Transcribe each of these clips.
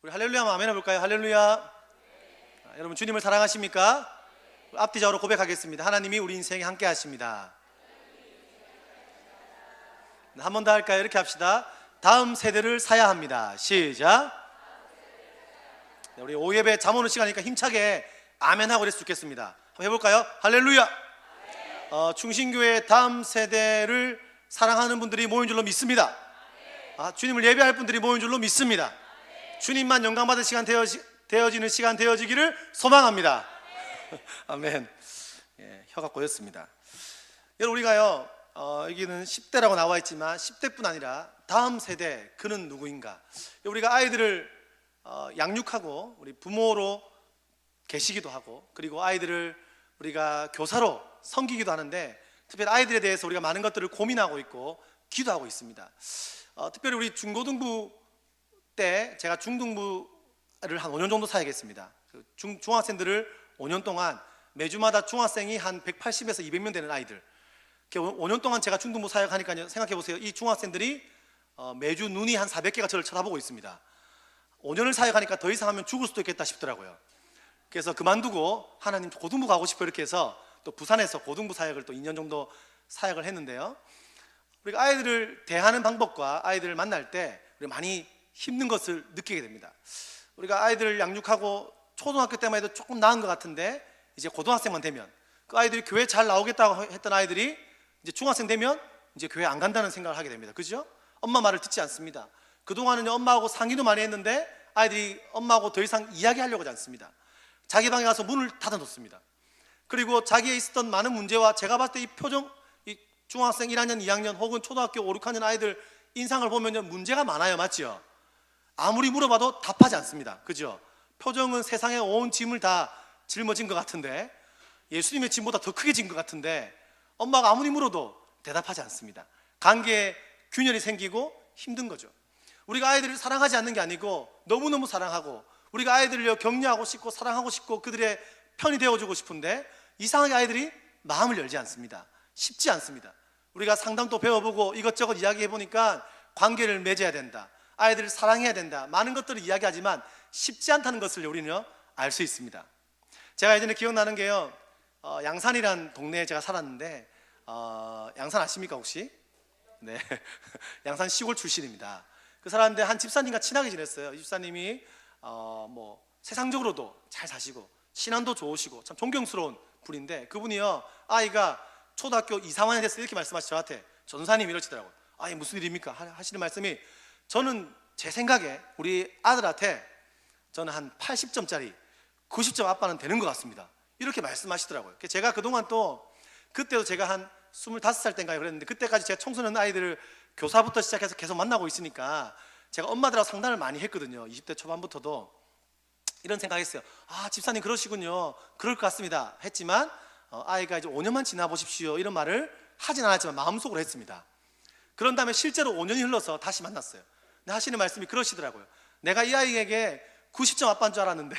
우리 할렐루야 아멘 해볼까요? 할렐루야. 여러분 주님을 사랑하십니까? 앞뒤적으로 고백하겠습니다. 하나님이 우리 인생에 함께 하십니다. 한 번 더 할까요? 이렇게 합시다. 다음 세대를 사야 합니다. 시작. 우리 오예배 잠 오는 시간이니까 힘차게 아멘 하고 그랬으면 좋겠습니다. 한번 해볼까요? 할렐루야. 충신교회 다음 세대를 사랑하는 분들이 모인 줄로 믿습니다. 주님을 예배할 분들이 모인 줄로 믿습니다. 주님만 영광받을 시간 되어지는 시간 되어지기를 소망합니다. 아멘. 예, 혀가 꼬였습니다. 여러분 우리가요 여기는 10대라고 나와 있지만 10대뿐 아니라 다음 세대 그는 누구인가. 우리가 아이들을 양육하고 우리 부모로 계시기도 하고 그리고 아이들을 우리가 교사로 섬기기도 하는데 특별히 아이들에 대해서 우리가 많은 것들을 고민하고 있고 기도하고 있습니다. 특별히 우리 중고등부 때 제가 중등부를 한 5년 정도 사역했습니다. 중학생들을 5년 동안 매주마다 중학생이 한 180에서 200명 되는 아이들 5년 동안 제가 중등부 사역하니까요 생각해 보세요. 이 중학생들이 매주 눈이 한 400개가 저를 쳐다보고 있습니다. 5년을 사역하니까 더 이상 하면 죽을 수도 있겠다 싶더라고요. 그래서 그만두고 하나님 고등부 가고 싶어 이렇게 해서 또 부산에서 고등부 사역을 또 2년 정도 사역을 했는데요, 우리가 아이들을 대하는 방법과 아이들을 만날 때 우리가 많이 힘든 것을 느끼게 됩니다. 우리가 아이들을 양육하고 초등학교 때만 해도 조금 나은 것 같은데 이제 고등학생만 되면 그 아이들이 교회 잘 나오겠다고 했던 아이들이 이제 중학생 되면 이제 교회 안 간다는 생각을 하게 됩니다. 그죠? 엄마 말을 듣지 않습니다. 그동안은 엄마하고 상의도 많이 했는데 아이들이 엄마하고 더 이상 이야기하려고 하지 않습니다. 자기 방에 가서 문을 닫아놓습니다. 그리고 자기에 있었던 많은 문제와 제가 봤을 때 이 표정, 이 중학생 1학년, 2학년 혹은 초등학교 5, 6학년 아이들 인상을 보면 문제가 많아요. 맞죠? 아무리 물어봐도 답하지 않습니다. 그죠? 표정은 세상에 온 짐을 다 짊어진 것 같은데 예수님의 짐보다 더 크게 진 것 같은데 엄마가 아무리 물어도 대답하지 않습니다. 관계에 균열이 생기고 힘든 거죠. 우리가 아이들을 사랑하지 않는 게 아니고 너무너무 사랑하고 우리가 아이들을 격려하고 싶고 사랑하고 싶고 그들의 편이 되어주고 싶은데 이상하게 아이들이 마음을 열지 않습니다. 쉽지 않습니다. 우리가 상담도 배워보고 이것저것 이야기해보니까 관계를 맺어야 된다, 아이들을 사랑해야 된다, 많은 것들을 이야기하지만 쉽지 않다는 것을 우리는 알 수 있습니다. 제가 예전에 기억나는 게요, 양산이란 동네에 제가 살았는데 양산 아십니까 혹시? 네, 양산 시골 출신입니다. 그 살았는데 한 집사님과 친하게 지냈어요. 이 집사님이 뭐 세상적으로도 잘 사시고 신앙도 좋으시고 참 존경스러운 분인데 그분이요 아이가 초등학교 2, 3학년 됐을 때 이렇게 말씀하시죠. 저한테 전사님 이러시더라고요. 아니 무슨 일입니까? 하시는 말씀이 저는 제 생각에 우리 아들한테 저는 한 80점짜리 90점 아빠는 되는 것 같습니다. 이렇게 말씀하시더라고요. 제가 그동안 또 그때도 제가 한 25살 때인가 그랬는데 그때까지 제가 청소년 아이들을 교사부터 시작해서 계속 만나고 있으니까 제가 엄마들하고 상담을 많이 했거든요. 20대 초반부터도 이런 생각했어요. 집사님 그러시군요. 그럴 것 같습니다 했지만 아이가 이제 5년만 지나보십시오 이런 말을 하진 않았지만 마음속으로 했습니다. 그런 다음에 실제로 5년이 흘러서 다시 만났어요. 근데 하시는 말씀이 그러시더라고요. 내가 이 아이에게 90점 아빠인 줄 알았는데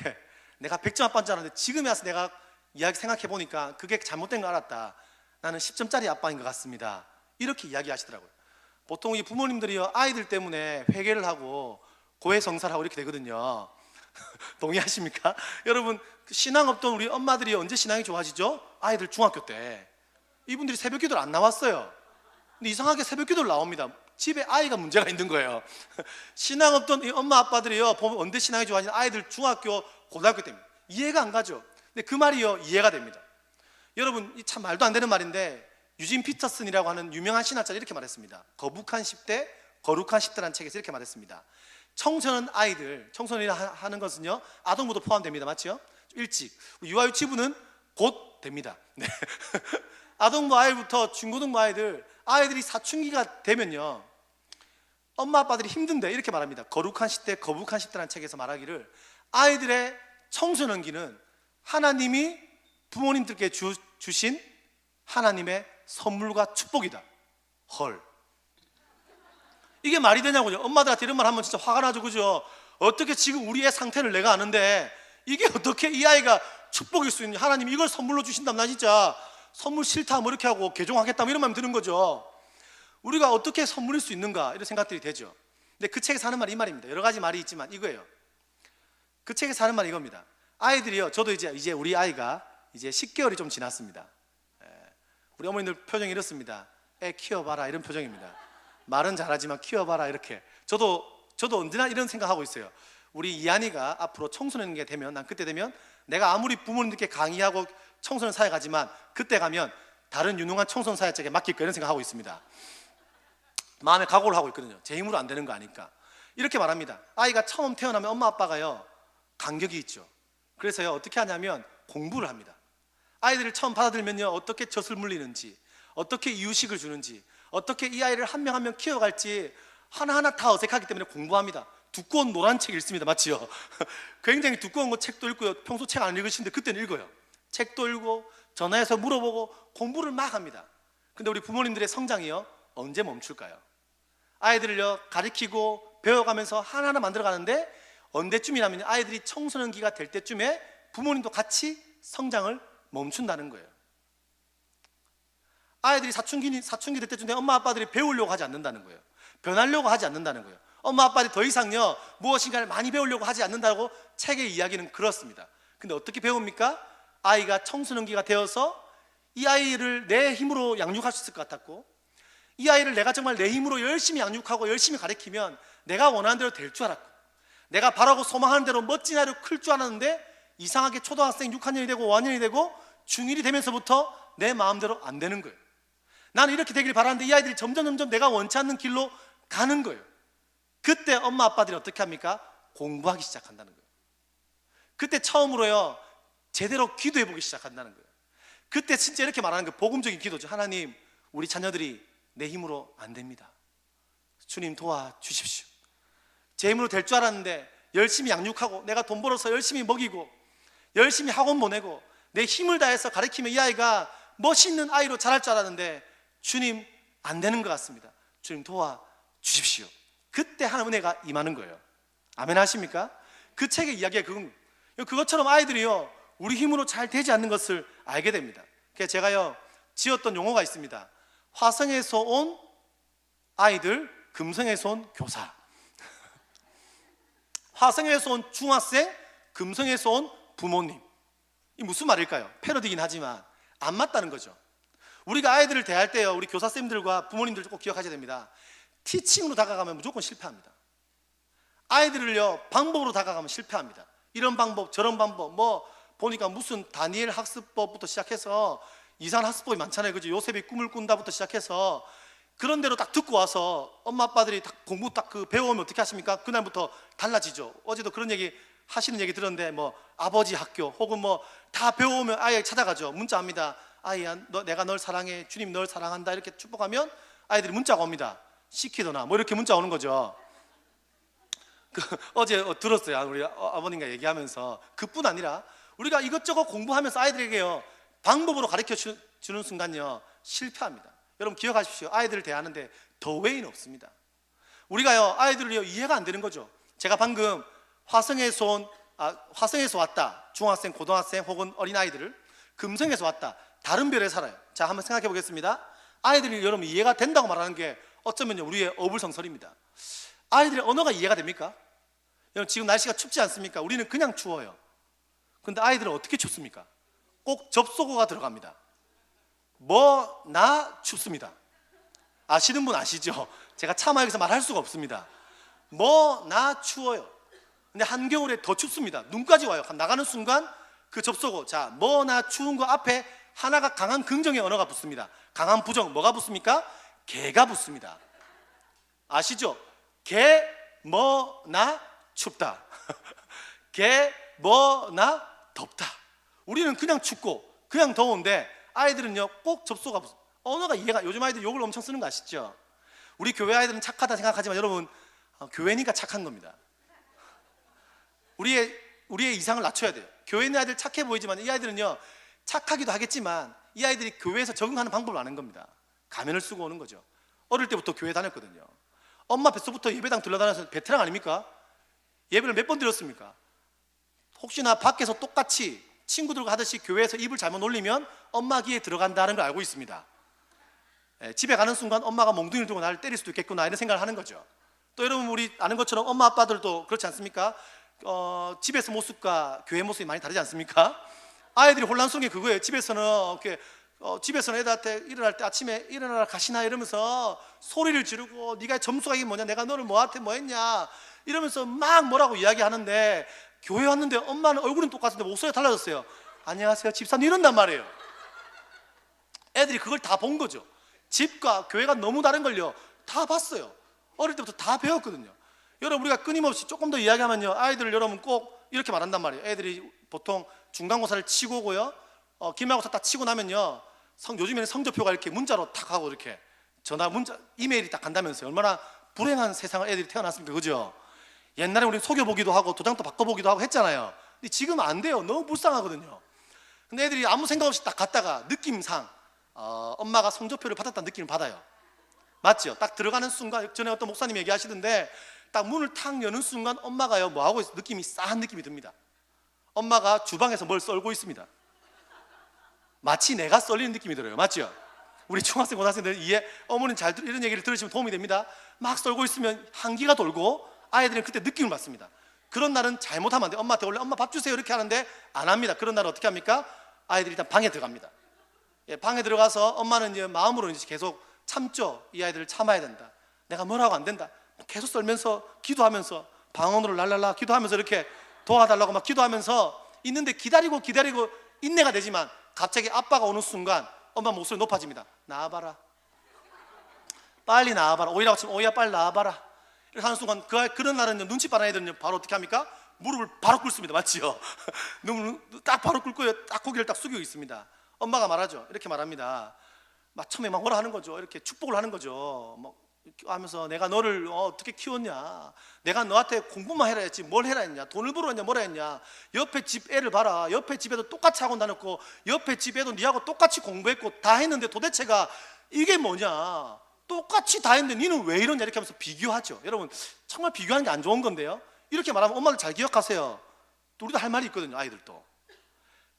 내가 100점 아빠인 줄 알았는데 지금에 와서 내가 이야기 생각해보니까 그게 잘못된 걸 알았다. 나는 10점짜리 아빠인 것 같습니다. 이렇게 이야기하시더라고요. 보통 이 부모님들이요 아이들 때문에 회개를 하고 고해성사를 하고 이렇게 되거든요. 동의하십니까? 여러분 신앙 없던 우리 엄마들이 언제 신앙이 좋아지죠? 아이들 중학교 때. 이분들이 새벽 기도를 안 나왔어요. 근데 이상하게 새벽 기도를 나옵니다. 집에 아이가 문제가 있는 거예요. 신앙 없던 이 엄마 아빠들이요 보면 언제 신앙이 좋아지는 아이들 중학교 고등학교 때입니다. 이해가 안 가죠. 근데 그 말이요 이해가 됩니다. 여러분 참 말도 안 되는 말인데 유진 피터슨이라고 하는 유명한 신학자가 이렇게 말했습니다. 거북한 10대 거룩한 10대라는 책에서 이렇게 말했습니다. 청소년 아이들, 청소년이라 하는 것은요 아동부도 포함됩니다. 맞죠? 일찍 유아유치부는 곧 됩니다. 네. 아동부 아이부터 중고등부 아이들이 사춘기가 되면요 엄마 아빠들이 힘든데 이렇게 말합니다. 거룩한 10대 거북한 10대라는 책에서 말하기를 아이들의 청소년기는 하나님이 부모님들께 주신 하나님의 선물과 축복이다. 헐, 이게 말이 되냐고요. 엄마들한테 이런 말 하면 진짜 화가 나죠. 그죠? 어떻게 지금 우리의 상태를 내가 아는데 이게 어떻게 이 아이가 축복일 수 있냐, 하나님이 이걸 선물로 주신다면 나 진짜 선물 싫다 뭐 이렇게 하고 개종하겠다 뭐 이런 마음이 드는 거죠. 우리가 어떻게 선물일 수 있는가 이런 생각들이 되죠. 근데 그 책에서 하는 말이 이 말입니다. 여러 가지 말이 있지만 이거예요. 그 책에서 하는 말이 이겁니다. 아이들이요, 저도 이제 우리 아이가 이제 10개월이 좀 지났습니다. 우리 어머니들 표정이 이렇습니다. 애 키워봐라, 이런 표정입니다. 말은 잘하지만 키워봐라, 이렇게. 저도 언제나 이런 생각하고 있어요. 우리 이한이가 앞으로 청소년이 되면, 난 그때 되면 내가 아무리 부모님들께 강의하고 청소년 사회 가지만 그때 가면 다른 유능한 청소년 사회자에게 맡길 거, 이런 생각하고 있습니다. 마음에 각오를 하고 있거든요. 제 힘으로 안 되는 거 아니까. 이렇게 말합니다. 아이가 처음 태어나면 엄마 아빠가요, 간격이 있죠. 그래서요, 어떻게 하냐면 공부를 합니다. 아이들을 처음 받아들면요, 어떻게 젖을 물리는지, 어떻게 이유식을 주는지, 어떻게 이 아이를 한 명 한 명 키워갈지 하나하나 다 어색하기 때문에 공부합니다. 두꺼운 노란 책 읽습니다. 맞지요? 굉장히 두꺼운 거 책도 읽고요. 평소 책 안 읽으시는데 그때는 읽어요. 책도 읽고 전화해서 물어보고 공부를 막 합니다. 근데 우리 부모님들의 성장이요, 언제 멈출까요? 아이들을요, 가르치고 배워가면서 하나하나 만들어가는데 언제쯤이냐면 아이들이 청소년기가 될 때쯤에 부모님도 같이 성장을 멈춘다는 거예요. 아이들이 사춘기 될 때쯤에 엄마 아빠들이 배우려고 하지 않는다는 거예요. 변하려고 하지 않는다는 거예요. 엄마 아빠들이 더 이상요, 무엇인가를 많이 배우려고 하지 않는다고 책의 이야기는 그렇습니다. 근데 어떻게 배웁니까? 아이가 청소년기가 되어서 이 아이를 내 힘으로 양육할 수 있을 것 같았고, 이 아이를 내가 정말 내 힘으로 열심히 양육하고 열심히 가르치면 내가 원하는 대로 될 줄 알았고, 내가 바라고 소망하는 대로 멋진 아이로 클 줄 알았는데 이상하게 초등학생 6학년이 되고 5학년이 되고 중1이 되면서부터 내 마음대로 안 되는 거예요. 나는 이렇게 되길 바라는데 이 아이들이 점점 내가 원치 않는 길로 가는 거예요. 그때 엄마 아빠들이 어떻게 합니까? 공부하기 시작한다는 거예요. 그때 처음으로요, 제대로 기도해 보기 시작한다는 거예요. 그때 진짜 이렇게 말하는 거예요. 복음적인 기도죠. 하나님, 우리 자녀들이 내 힘으로 안 됩니다. 주님 도와주십시오. 제 힘으로 될 줄 알았는데 열심히 양육하고 내가 돈 벌어서 열심히 먹이고 열심히 학원 보내고 내 힘을 다해서 가르치면 이 아이가 멋있는 아이로 자랄 줄 알았는데 주님, 안 되는 것 같습니다. 주님 도와주십시오. 그때 하나님 은혜가 임하는 거예요. 아멘 하십니까? 그 책의 이야기가 그것처럼 아이들이요, 우리 힘으로 잘 되지 않는 것을 알게 됩니다. 그래서 제가요, 지었던 용어가 있습니다. 화성에서 온 아이들, 금성에서 온 교사. 화성에서 온 중학생, 금성에서 온 부모님. 이 무슨 말일까요? 패러디긴 하지만 안 맞다는 거죠. 우리가 아이들을 대할 때요, 우리 교사쌤들과 부모님들 꼭 기억하셔야 됩니다. 티칭으로 다가가면 무조건 실패합니다. 아이들을요, 방법으로 다가가면 실패합니다. 이런 방법 저런 방법, 뭐 보니까 무슨 다니엘 학습법부터 시작해서 이상한 학습법이 많잖아요. 그죠? 요셉이 꿈을 꾼다부터 시작해서 그런 대로 딱 듣고 와서 엄마 아빠들이 딱 공부 딱 배워오면 어떻게 하십니까? 그날부터 달라지죠. 어제도 그런 얘기 하시는 얘기 들었는데, 뭐 아버지 학교 혹은 뭐 다 배워오면 아이 찾아가죠. 문자합니다. 아이야, 내가 널 사랑해, 주님 널 사랑한다, 이렇게 축복하면 아이들이 문자가 옵니다. 시키더나 뭐 이렇게 문자 오는 거죠. 어제 들었어요. 우리 아버님과 얘기하면서. 그뿐 아니라 우리가 이것저것 공부하면서 아이들에게요, 방법으로 가르쳐 주는 순간요, 실패합니다. 여러분 기억하십시오. 아이들을 대하는데 더 웨이는 없습니다. 우리가요, 아이들을요, 이해가 안 되는 거죠. 제가 방금 화성에서 왔다, 중학생, 고등학생 혹은 어린아이들을 금성에서 왔다, 다른 별에 살아요. 자, 한번 생각해 보겠습니다. 아이들이 여러분 이해가 된다고 말하는 게 어쩌면요, 우리의 어불성설입니다. 아이들의 언어가 이해가 됩니까? 여러분 지금 날씨가 춥지 않습니까? 우리는 그냥 추워요. 근데 아이들은 어떻게 춥습니까? 꼭 접속어가 들어갑니다. 뭐 나 춥습니다. 아시는 분 아시죠? 제가 차마 여기서 말할 수가 없습니다. 뭐 나 추워요. 근데 한겨울에 더 춥습니다. 눈까지 와요. 나가는 순간 그 접속어, 자, 뭐 나 추운 거 앞에 하나가 강한 긍정의 언어가 붙습니다. 강한 부정, 뭐가 붙습니까? 개가 붙습니다. 아시죠? 개, 뭐 나 춥다. 개, 뭐 나 덥다. 우리는 그냥 춥고 그냥 더운데 아이들은요, 꼭 접속어가 붙습니다. 언어가 이해가, 요즘 아이들 욕을 엄청 쓰는 거 아시죠? 우리 교회 아이들은 착하다 생각하지만 여러분, 교회니까 착한 겁니다. 우리의 이상을 낮춰야 돼요. 교회 있는 아이들 착해 보이지만 이 아이들은요, 착하기도 하겠지만 이 아이들이 교회에서 적응하는 방법을 아는 겁니다. 가면을 쓰고 오는 거죠. 어릴 때부터 교회 다녔거든요. 엄마 뱃속부터 예배당 들러다녀서 베테랑 아닙니까? 예배를 몇 번 드렸습니까? 혹시나 밖에서 똑같이 친구들과 하듯이 교회에서 입을 잘못 올리면 엄마 귀에 들어간다는 걸 알고 있습니다. 집에 가는 순간 엄마가 몽둥이를 들고 나를 때릴 수도 있겠구나, 이런 생각을 하는 거죠. 또 여러분, 우리 아는 것처럼 엄마 아빠들도 그렇지 않습니까? 집에서 모습과 교회 모습이 많이 다르지 않습니까? 아이들이 혼란스러운 게 그거예요. 집에서는 이렇게 집에서는 애들한테 일어날 때 아침에 일어나라 가시나 이러면서 소리를 지르고 네가 점수가 이게 뭐냐, 내가 너를 뭐한테 뭐 했냐 이러면서 막 뭐라고 이야기하는데, 교회 왔는데 엄마는 얼굴은 똑같은데 목소리가 달라졌어요. 안녕하세요 집사님 이런단 말이에요. 애들이 그걸 다 본 거죠. 집과 교회가 너무 다른 걸요 다 봤어요. 어릴 때부터 다 배웠거든요. 여러분, 우리가 끊임없이 조금 더 이야기하면요, 아이들을 여러분 꼭 이렇게 말한단 말이에요. 애들이 보통 중간고사를 치고 오고요, 기말고사 딱 치고 나면요, 요즘에는 성적표가 이렇게 문자로 탁 하고 이렇게 전화 문자 이메일이 딱 간다면서요. 얼마나 불행한 세상을 애들이 태어났습니까, 그죠? 옛날에 우리 속여보기도 하고 도장도 바꿔보기도 하고 했잖아요. 근데 지금 안 돼요. 너무 불쌍하거든요. 근데 애들이 아무 생각 없이 딱 갔다가 느낌상 엄마가 성적표를 받았다는 느낌을 받아요. 맞죠? 딱 들어가는 순간, 전에 어떤 목사님 얘기하시던데 딱 문을 탁 여는 순간 엄마가요 뭐하고 있어, 느낌이 싸한 느낌이 듭니다. 엄마가 주방에서 뭘 썰고 있습니다. 마치 내가 썰리는 느낌이 들어요. 맞죠? 우리 중학생 고등학생들 어머니는 이런 얘기를 들으시면 도움이 됩니다. 막 썰고 있으면 한기가 돌고 아이들은 그때 느낌을 받습니다. 그런 날은 잘못하면 안 돼요. 엄마한테 원래 엄마 밥 주세요 이렇게 하는데 안 합니다. 그런 날은 어떻게 합니까? 아이들이 일단 방에 들어갑니다. 방에 들어가서 엄마는 이제 마음으로 이제 계속 참죠. 이 아이들을 참아야 된다, 내가 뭐라고 안 된다, 계속 썰면서 기도하면서 방언으로 랄랄라 기도하면서 이렇게 도와달라고 막 기도하면서 있는데, 기다리고 인내가 되지만 갑자기 아빠가 오는 순간 엄마 목소리 높아집니다. 나와봐라, 빨리 나와봐라. 오이라고 치면 오이야 빨리 나와봐라 이렇게 하는 순간 그런 날은 눈치 빠른 애들은 바로 어떻게 합니까? 무릎을 바로 꿇습니다. 맞지요? 딱 바로 꿇고요, 딱 고개를 딱 숙이고 있습니다. 엄마가 말하죠. 이렇게 말합니다. 막 처음에 막 뭐라 하는 거죠. 이렇게 축복을 하는 거죠. 막 하면서 내가 너를 어떻게 키웠냐, 내가 너한테 공부만 해라 했지 뭘 해라 했냐, 돈을 벌어 했냐 뭐라 했냐, 옆에 집 애를 봐라, 옆에 집에도 똑같이 학원 다녔고 옆에 집에도 니하고 똑같이 공부했고 다 했는데 도대체가 이게 뭐냐, 똑같이 다 했는데 니는 왜 이러냐 이렇게 하면서 비교하죠. 여러분, 정말 비교하는 게 안 좋은 건데요, 이렇게 말하면 엄마들 잘 기억하세요. 우리도 할 말이 있거든요. 아이들도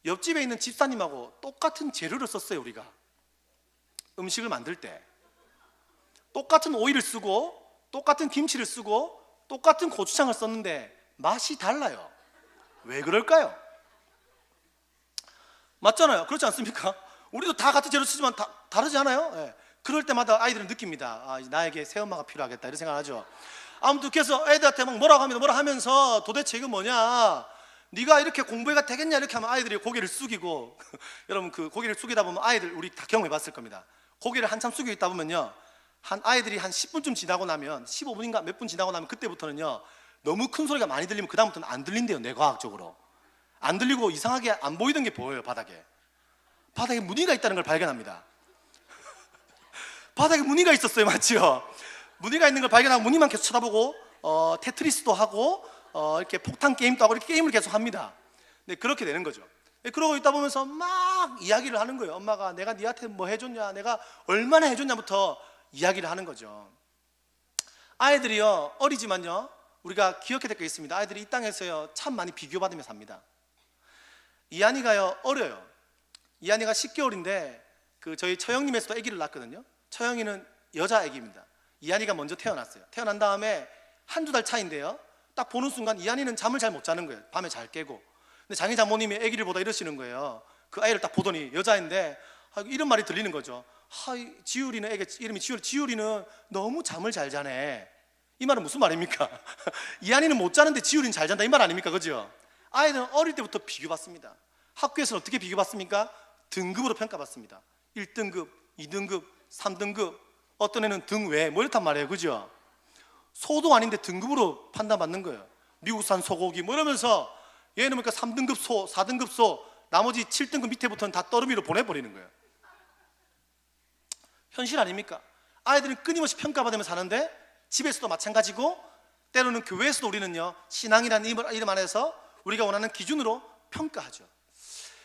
옆집에 있는 집사님하고 똑같은 재료를 썼어요. 우리가 음식을 만들 때 똑같은 오이를 쓰고 똑같은 김치를 쓰고 똑같은 고추장을 썼는데 맛이 달라요. 왜 그럴까요? 맞잖아요. 그렇지 않습니까? 우리도 다 같은 재료 쓰지만 다르지 않아요? 예. 그럴 때마다 아이들은 느낍니다. 나에게 새엄마가 필요하겠다 이런 생각을 하죠. 아무튼 그래서 애들한테 막 뭐라 하면서 도대체 이거 뭐냐, 네가 이렇게 공부해가 되겠냐 이렇게 하면 아이들이 고개를 숙이고 여러분, 그 고개를 숙이다 보면 아이들, 우리 다 경험해 봤을 겁니다. 고개를 한참 숙이고 있다 보면요, 아이들이 한 10분쯤 지나고 나면, 15분인가 몇 분 지나고 나면 그때부터는요, 너무 큰 소리가 많이 들리면 그 다음부터는 안 들린대요. 뇌과학적으로 안 들리고 이상하게 안 보이던 게 보여요. 바닥에 무늬가 있다는 걸 발견합니다. 바닥에 무늬가 있었어요. 맞죠? 무늬가 있는 걸 발견하고 무늬만 계속 쳐다보고 테트리스도 하고 이렇게 폭탄 게임도 하고 이렇게 게임을 계속 합니다. 네, 그렇게 되는 거죠. 네, 그러고 있다 보면서 막 이야기를 하는 거예요. 엄마가 내가 니한테 뭐 해줬냐, 내가 얼마나 해줬냐부터 이야기를 하는 거죠. 아이들이요, 어리지만요, 우리가 기억해야 될 게 있습니다. 아이들이 이 땅에서요 참 많이 비교받으며 삽니다. 이한이가요 어려요. 이한이가 10개월인데 저희 처형님에서도 아기를 낳았거든요. 처형이는 여자 아기입니다. 이한이가 먼저 태어났어요. 태어난 다음에 한두 달 차인데요, 딱 보는 순간 이한이는 잠을 잘 못 자는 거예요. 밤에 잘 깨고. 근데 장인 장모님이 아기를 보다 이러시는 거예요. 그 아이를 딱 보더니 여자인데 이런 말이 들리는 거죠. 지율이는, 애기 이름이 지율이는 너무 잠을 잘 자네. 이 말은 무슨 말입니까? 이한이는 못 자는데 지율이는 잘 잔다 이 말 아닙니까? 그죠? 아이들은 어릴 때부터 비교받습니다. 학교에서는 어떻게 비교받습니까? 등급으로 평가받습니다. 1등급, 2등급, 3등급, 어떤 애는 등외 뭐 이렇단 말이에요. 그죠? 소도 아닌데 등급으로 판단받는 거예요. 미국산 소고기 뭐 이러면서 얘는 그러니까 3등급 소, 4등급 소, 나머지 7등급 밑에부터는 다 떠르미로 보내버리는 거예요. 현실 아닙니까? 아이들은 끊임없이 평가받으며 사는데 집에서도 마찬가지고, 때로는 교회에서도 우리는요 신앙이라는 이름 안에서 우리가 원하는 기준으로 평가하죠.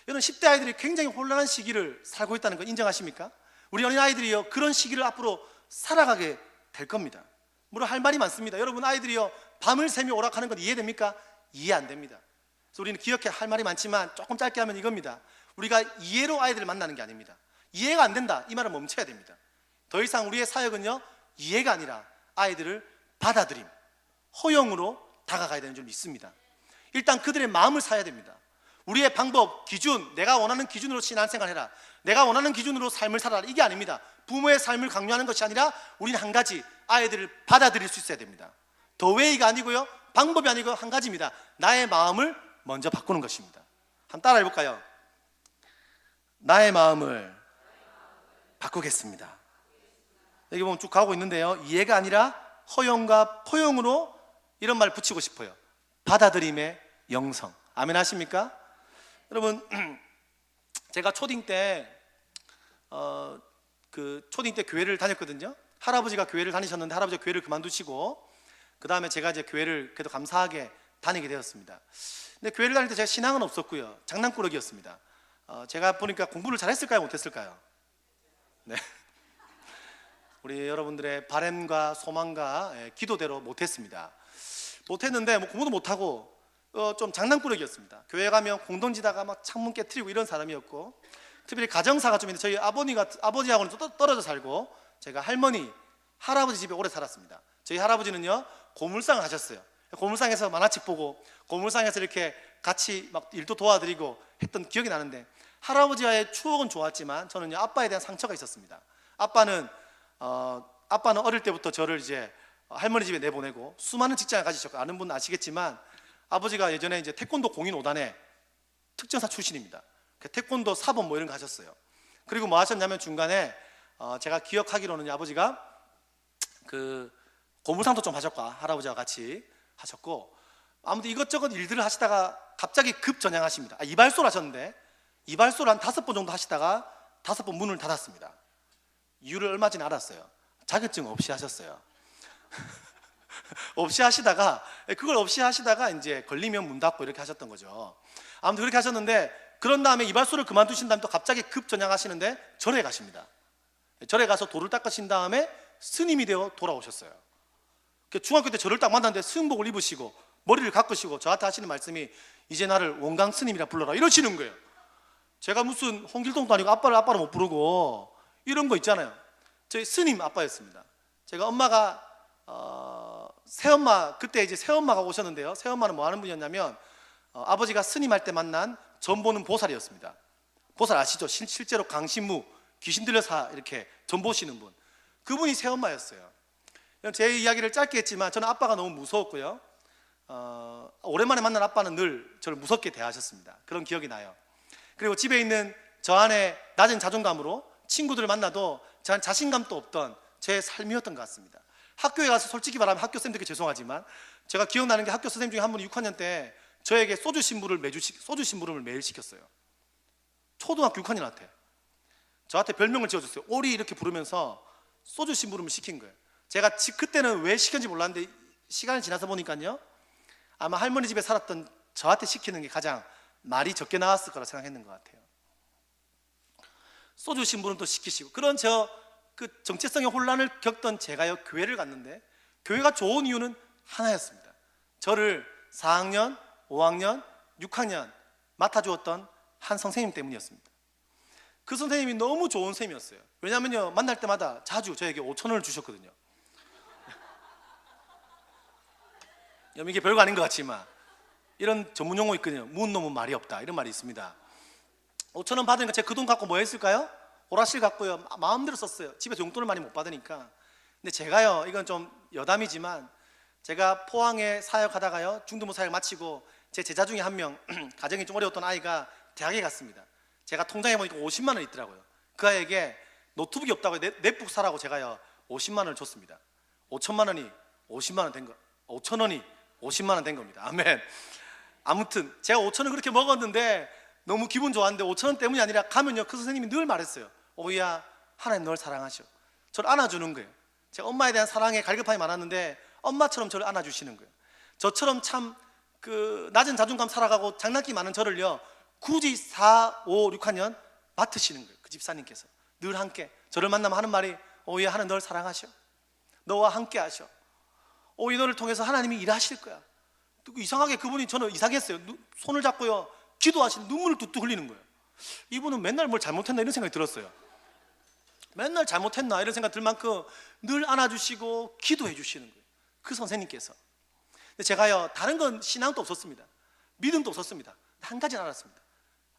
여러분, 10대 아이들이 굉장히 혼란한 시기를 살고 있다는 거 인정하십니까? 우리 어린 아이들이요 그런 시기를 앞으로 살아가게 될 겁니다. 물론 할 말이 많습니다. 여러분, 아이들이요 밤을 새며 오락하는 건 이해됩니까? 이해 안 됩니다. 그래서 우리는 기억해 할 말이 많지만 조금 짧게 하면 이겁니다. 우리가 이해로 아이들을 만나는 게 아닙니다. 이해가 안 된다 이 말은 멈춰야 됩니다. 더 이상 우리의 사역은요 이해가 아니라 아이들을 받아들임, 허용으로 다가가야 되는 줄 믿습니다. 일단 그들의 마음을 사야 됩니다. 우리의 방법, 기준, 내가 원하는 기준으로 신앙생활해라, 내가 원하는 기준으로 삶을 살아라, 이게 아닙니다. 부모의 삶을 강요하는 것이 아니라 우리는 한 가지, 아이들을 받아들일 수 있어야 됩니다. 더 웨이가 아니고요, 방법이 아니고 한 가지입니다. 나의 마음을 먼저 바꾸는 것입니다. 한번 따라해 볼까요? 나의 마음을 바꾸겠습니다. 여기 보면 쭉 가고 있는데요, 이해가 아니라 허용과 포용으로 이런 말 붙이고 싶어요. 받아들임의 영성. 아멘 하십니까? 여러분, 제가 초딩 때 초딩 때 교회를 다녔거든요. 할아버지가 교회를 다니셨는데 할아버지가 교회를 그만두시고 그 다음에 제가 이제 교회를 그래도 감사하게 다니게 되었습니다. 근데 교회를 다닐 때 제가 신앙은 없었고요, 장난꾸러기였습니다. 제가 보니까 공부를 잘했을까요, 못했을까요? 네. 우리 여러분들의 바람과 소망과 기도대로 못했습니다. 못했는데 뭐 공부도 못하고 좀 장난꾸러기였습니다. 교회 가면 공던지다가 막 창문 깨트리고 이런 사람이었고, 특별히 가정사가 좀 있는데 저희 아버지하고는 떨어져 살고 제가 할아버지 집에 오래 살았습니다. 저희 할아버지는요, 고물상을 하셨어요. 고물상에서 만화책 보고 고물상에서 이렇게 같이 막 일도 도와드리고 했던 기억이 나는데, 할아버지와의 추억은 좋았지만 저는요, 아빠에 대한 상처가 있었습니다. 아빠는 어릴 때부터 저를 이제 할머니 집에 내보내고 수많은 직장을 가지셨고, 아는 분은 아시겠지만 아버지가 예전에 이제 태권도 공인 5단의 특전사 출신입니다. 태권도 사범 뭐 이런 거 하셨어요. 그리고 뭐 하셨냐면 중간에 제가 기억하기로는 아버지가 그 고물상도 좀 하셨고 할아버지와 같이 하셨고, 아무튼 이것저것 일들을 하시다가 갑자기 급전향하십니다. 이발소를 하셨는데 이발소를 한 5번 정도 하시다가 5번 문을 닫았습니다. 이유를 얼마 전에 알았어요. 자격증 없이 하셨어요. 없이 하시다가 이제 걸리면 문 닫고 이렇게 하셨던 거죠. 아무튼 그렇게 하셨는데, 그런 다음에 이발소를 그만두신 다음에 또 갑자기 급전향하시는데 절에 가십니다. 절에 가서 돌을 닦으신 다음에 스님이 되어 돌아오셨어요. 중학교 때 저를 딱 만났는데 수영복을 입으시고 머리를 깎으시고 저한테 하시는 말씀이 이제 나를 원강 스님이라 불러라 이러시는 거예요. 제가 무슨 홍길동도 아니고 아빠를 못 부르고 이런 거 있잖아요. 저희 스님 아빠였습니다. 제가 엄마가 새엄마, 그때 이제 새엄마가 오셨는데요, 새엄마는 뭐 하는 분이었냐면 아버지가 스님할 때 만난 전 보는 보살이었습니다. 보살 아시죠? 실제로 강신무, 귀신 들려서 이렇게 전 보시는 분, 그분이 새엄마였어요. 제 이야기를 짧게 했지만 저는 아빠가 너무 무서웠고요, 오랜만에 만난 아빠는 늘 저를 무섭게 대하셨습니다. 그런 기억이 나요. 그리고 집에 있는 저 안에 낮은 자존감으로 친구들을 만나도 저한 자신감도 없던 제 삶이었던 것 같습니다. 학교에 가서 솔직히 말하면 학교 쌤들께 죄송하지만 제가 기억나는 게, 학교 선생님 중에 한 분이 6학년 때 저에게 소주 심부름을 매일 시켰어요. 초등학교 6학년한테 저한테 별명을 지어줬어요. 오리 이렇게 부르면서 소주 심부름을 시킨 거예요. 제가 그때는 왜 시켰는지 몰랐는데 시간이 지나서 보니까요, 아마 할머니 집에 살았던 저한테 시키는 게 가장 말이 적게 나왔을 거라 생각했는 것 같아요. 소주 심부름도 시키시고, 그런 그 정체성의 혼란을 겪던 제가요, 교회를 갔는데 교회가 좋은 이유는 하나였습니다. 저를 4학년, 5학년, 6학년 맡아주었던 한 선생님 때문이었습니다. 그 선생님이 너무 좋은 선생님이었어요. 왜냐하면요, 만날 때마다 자주 저에게 5,000원을 주셨거든요. 이게 별거 아닌 것 같지만 이런 전문 용어 있거든요. 무은 놈은 말이 없다, 이런 말이 있습니다. 5,000원 받으니까 제가 그 돈 갖고 뭐 했을까요? 오락실 갔고요, 마음대로 썼어요. 집에서 용돈을 많이 못 받으니까. 근데 제가요, 이건 좀 여담이지만 제가 포항에 사역하다가요, 중등부 사역 마치고 제 제자 중에 한 명 가정이 좀 어려웠던 아이가 대학에 갔습니다. 제가 통장에 보니까 50만 원 있더라고요. 그 아이에게 노트북이 없다고 넷북 사라고 제가요 50만 원을 줬습니다. 5천만 원이 50만 원 된 거, 5천 원이 50만 원 된 겁니다. 아멘. 아무튼 제가 5천 원 그렇게 먹었는데 너무 기분 좋았는데 5천 원 때문이 아니라 가면요, 그 선생님이 늘 말했어요. 오이야, 하나님 널 사랑하셔. 저를 안아주는 거예요. 제가 엄마에 대한 사랑에 갈급함이 많았는데 엄마처럼 저를 안아주시는 거예요. 저처럼 참 그 낮은 자존감 살아가고 장난기 많은 저를요, 굳이 4, 5, 6학년 맡으시는 거예요. 그 집사님께서 늘 함께 저를 만나면 하는 말이, 오이야, 하나님 널 사랑하셔. 너와 함께 하셔. 오이, 너를 통해서 하나님이 일하실 거야. 이상하게 그분이, 저는 이상했어요. 손을 잡고요, 기도하시는, 눈물을 뚝뚝 흘리는 거예요. 이분은 맨날 뭘 잘못했나 이런 생각이 들었어요. 맨날 잘못했나 이런 생각 들 만큼 늘 안아주시고 기도해 주시는 거예요, 그 선생님께서. 근데 제가요, 다른 건 신앙도 없었습니다. 믿음도 없었습니다. 한 가지는 알았습니다.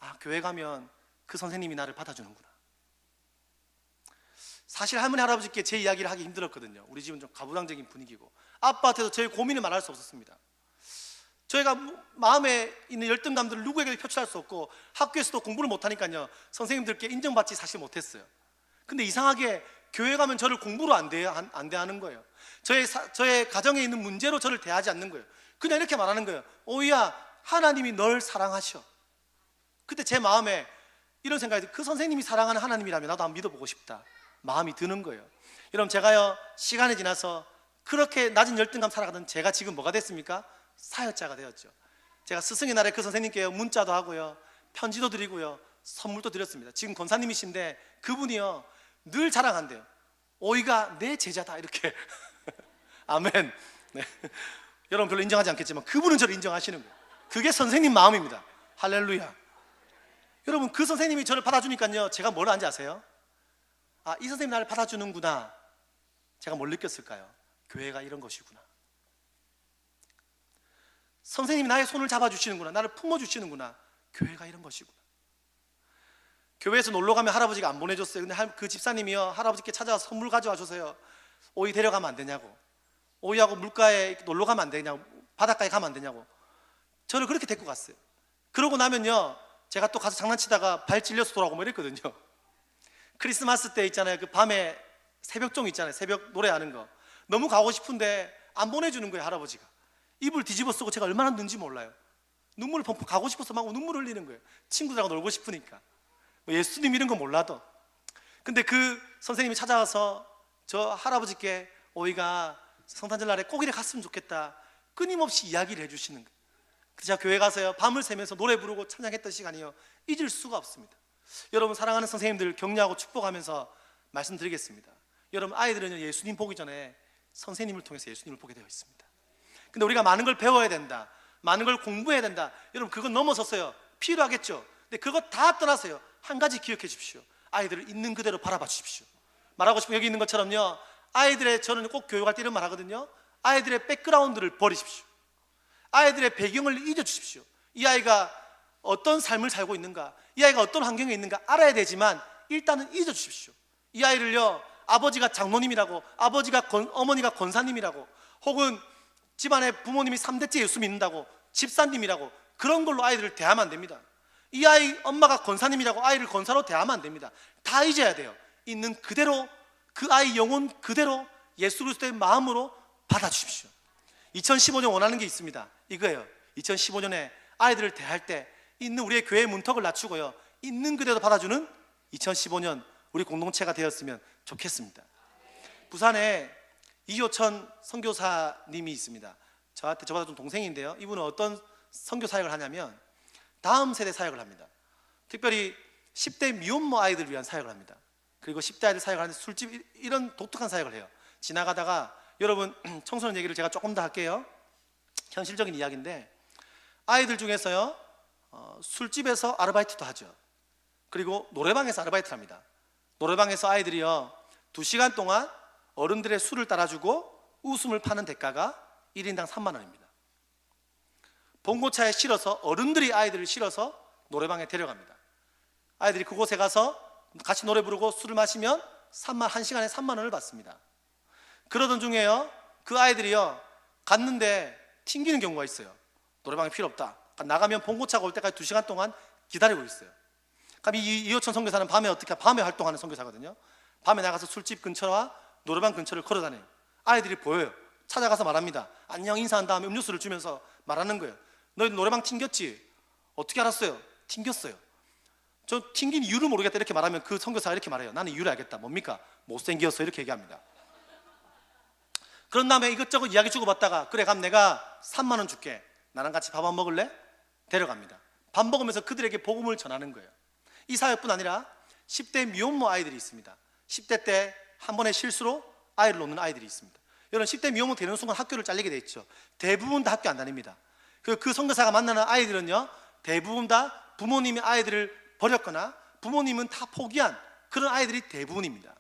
아, 교회 가면 그 선생님이 나를 받아주는구나. 사실 할머니 할아버지께 제 이야기를 하기 힘들었거든요. 우리 집은 좀 가부장적인 분위기고 아빠한테도 제 고민을 말할 수 없었습니다. 저희가 마음에 있는 열등감들을 누구에게도 표출할 수 없고 학교에서도 공부를 못하니까요 선생님들께 인정받지 사실 못했어요. 근데 이상하게 교회 가면 저를 공부로 안 대하는 거예요. 저의 가정에 있는 문제로 저를 대하지 않는 거예요. 그냥 이렇게 말하는 거예요. 오이야, 하나님이 널 사랑하셔. 그때 제 마음에 이런 생각이 들어요. 그 선생님이 사랑하는 하나님이라면 나도 한번 믿어보고 싶다 마음이 드는 거예요. 여러분, 제가요 시간이 지나서 그렇게 낮은 열등감 살아가던 제가 지금 뭐가 됐습니까? 사역자가 되었죠. 제가 스승의 날에 그 선생님께 문자도 하고요 편지도 드리고요 선물도 드렸습니다. 지금 권사님이신데 그분이요 늘 자랑한대요. 오이가 내 제자다 이렇게. 아멘. 네. 여러분 별로 인정하지 않겠지만 그분은 저를 인정하시는 거예요. 그게 선생님 마음입니다. 할렐루야. 여러분, 그 선생님이 저를 받아주니까요 제가 뭘 안지 아세요? 아, 이 선생님이 나를 받아주는구나. 제가 뭘 느꼈을까요? 교회가 이런 것이구나. 선생님이 나의 손을 잡아주시는구나. 나를 품어주시는구나. 교회가 이런 것이구나. 교회에서 놀러 가면 할아버지가 안 보내줬어요. 근데 그 집사님이요 할아버지께 찾아와서 선물 가져와 주세요. 오이 데려가면 안 되냐고, 오이하고 물가에 놀러 가면 안 되냐고, 바닷가에 가면 안 되냐고 저를 그렇게 데리고 갔어요. 그러고 나면요 제가 또 가서 장난치다가 발 찔려서 돌아오고 뭐 이랬거든요. 크리스마스 때 있잖아요, 그 밤에 새벽종 있잖아요, 새벽 노래하는 거. 너무 가고 싶은데 안 보내주는 거예요. 할아버지가 이불 뒤집어 쓰고 제가 얼마나 눈지 몰라요. 눈물을 펑펑, 가고 싶어서 막 눈물 흘리는 거예요. 친구들하고 놀고 싶으니까. 뭐 예수님 이런 거 몰라도. 근데 그 선생님이 찾아와서 저 할아버지께 오이가 성탄절날에 꼭 이래 갔으면 좋겠다 끊임없이 이야기를 해주시는 거예요. 그래서 제가 교회 가서요 밤을 새면서 노래 부르고 찬양했던 시간이요 잊을 수가 없습니다. 여러분, 사랑하는 선생님들 격려하고 축복하면서 말씀드리겠습니다. 여러분, 아이들은요 예수님 보기 전에 선생님을 통해서 예수님을 보게 되어 있습니다. 근데 우리가 많은 걸 배워야 된다, 많은 걸 공부해야 된다. 여러분, 그건 넘어섰어요. 필요하겠죠. 근데 그거 다 떠나서요 한 가지 기억해 주십시오. 아이들을 있는 그대로 바라봐 주십시오. 말하고 싶은 여기 있는 것처럼요 아이들의, 저는 꼭 교육할 때 이런 말 하거든요. 아이들의 백그라운드를 버리십시오. 아이들의 배경을 잊어주십시오. 이 아이가 어떤 삶을 살고 있는가, 이 아이가 어떤 환경에 있는가 알아야 되지만 일단은 잊어주십시오. 이 아이를요 아버지가 장로님이라고, 어머니가 권사님이라고, 혹은 집안에 부모님이 3대째 예수 믿는다고 집사님이라고 그런 걸로 아이들을 대하면 안 됩니다. 이 아이 엄마가 권사님이라고 아이를 권사로 대하면 안 됩니다. 다 잊어야 돼요. 있는 그대로, 그 아이 영혼 그대로 예수 그리스도의 마음으로 받아주십시오. 2015년 원하는 게 있습니다. 이거예요. 2015년에 아이들을 대할 때 있는 우리의 교회의 문턱을 낮추고요 있는 그대로 받아주는 2015년 우리 공동체가 되었으면 좋겠습니다. 부산에 이효천 선교사님이 있습니다. 저보다 좀 동생인데요 이분은 어떤 선교 사역을 하냐면 다음 세대 사역을 합니다. 특별히 10대 미혼모 아이들을 위한 사역을 합니다. 그리고 10대 아이들 사역을 하는데 술집, 이런 독특한 사역을 해요. 지나가다가, 여러분 청소년 얘기를 제가 조금 더 할게요. 현실적인 이야기인데 아이들 중에서요 술집에서 아르바이트도 하죠. 그리고 노래방에서 아르바이트를 합니다. 노래방에서 아이들이요 2시간 동안 어른들의 술을 따라주고 웃음을 파는 대가가 1인당 3만 원입니다. 봉고차에 실어서, 어른들이 아이들을 실어서 노래방에 데려갑니다. 아이들이 그곳에 가서 같이 노래 부르고 술을 마시면 1시간에 3만 원을 받습니다. 그러던 중에요 그 아이들이요 갔는데 튕기는 경우가 있어요. 노래방에 필요 없다, 나가면 봉고차가 올 때까지 2시간 동안 기다리고 있어요. 그럼 이호천 선교사는 밤에 활동하는 선교사거든요. 밤에 나가서 술집 근처와 노래방 근처를 걸어다녀요. 아이들이 보여요. 찾아가서 말합니다. 안녕 인사한 다음에 음료수를 주면서 말하는 거예요. 너희 노래방 튕겼지? 어떻게 알았어요? 튕겼어요. 저 튕긴 이유를 모르겠다 이렇게 말하면 그 선교사가 이렇게 말해요. 나는 이유를 알겠다. 뭡니까? 못생겼어 이렇게 얘기합니다. 그런 다음에 이것저것 이야기 주고받다가, 그래 그럼 내가 3만 원 줄게, 나랑 같이 밥 안 먹을래? 데려갑니다. 밥 먹으면서 그들에게 복음을 전하는 거예요. 이 사역뿐 아니라 10대 미혼모 아이들이 있습니다. 10대 때 한 번의 실수로 아이를 놓는 아이들이 있습니다. 여러분, 10대 미혼모 되는 순간 학교를 잘리게 돼 있죠. 대부분 다 학교 안 다닙니다. 그 선교사가 만나는 아이들은요 대부분 다 부모님이 아이들을 버렸거나 부모님은 다 포기한 그런 아이들이 대부분입니다.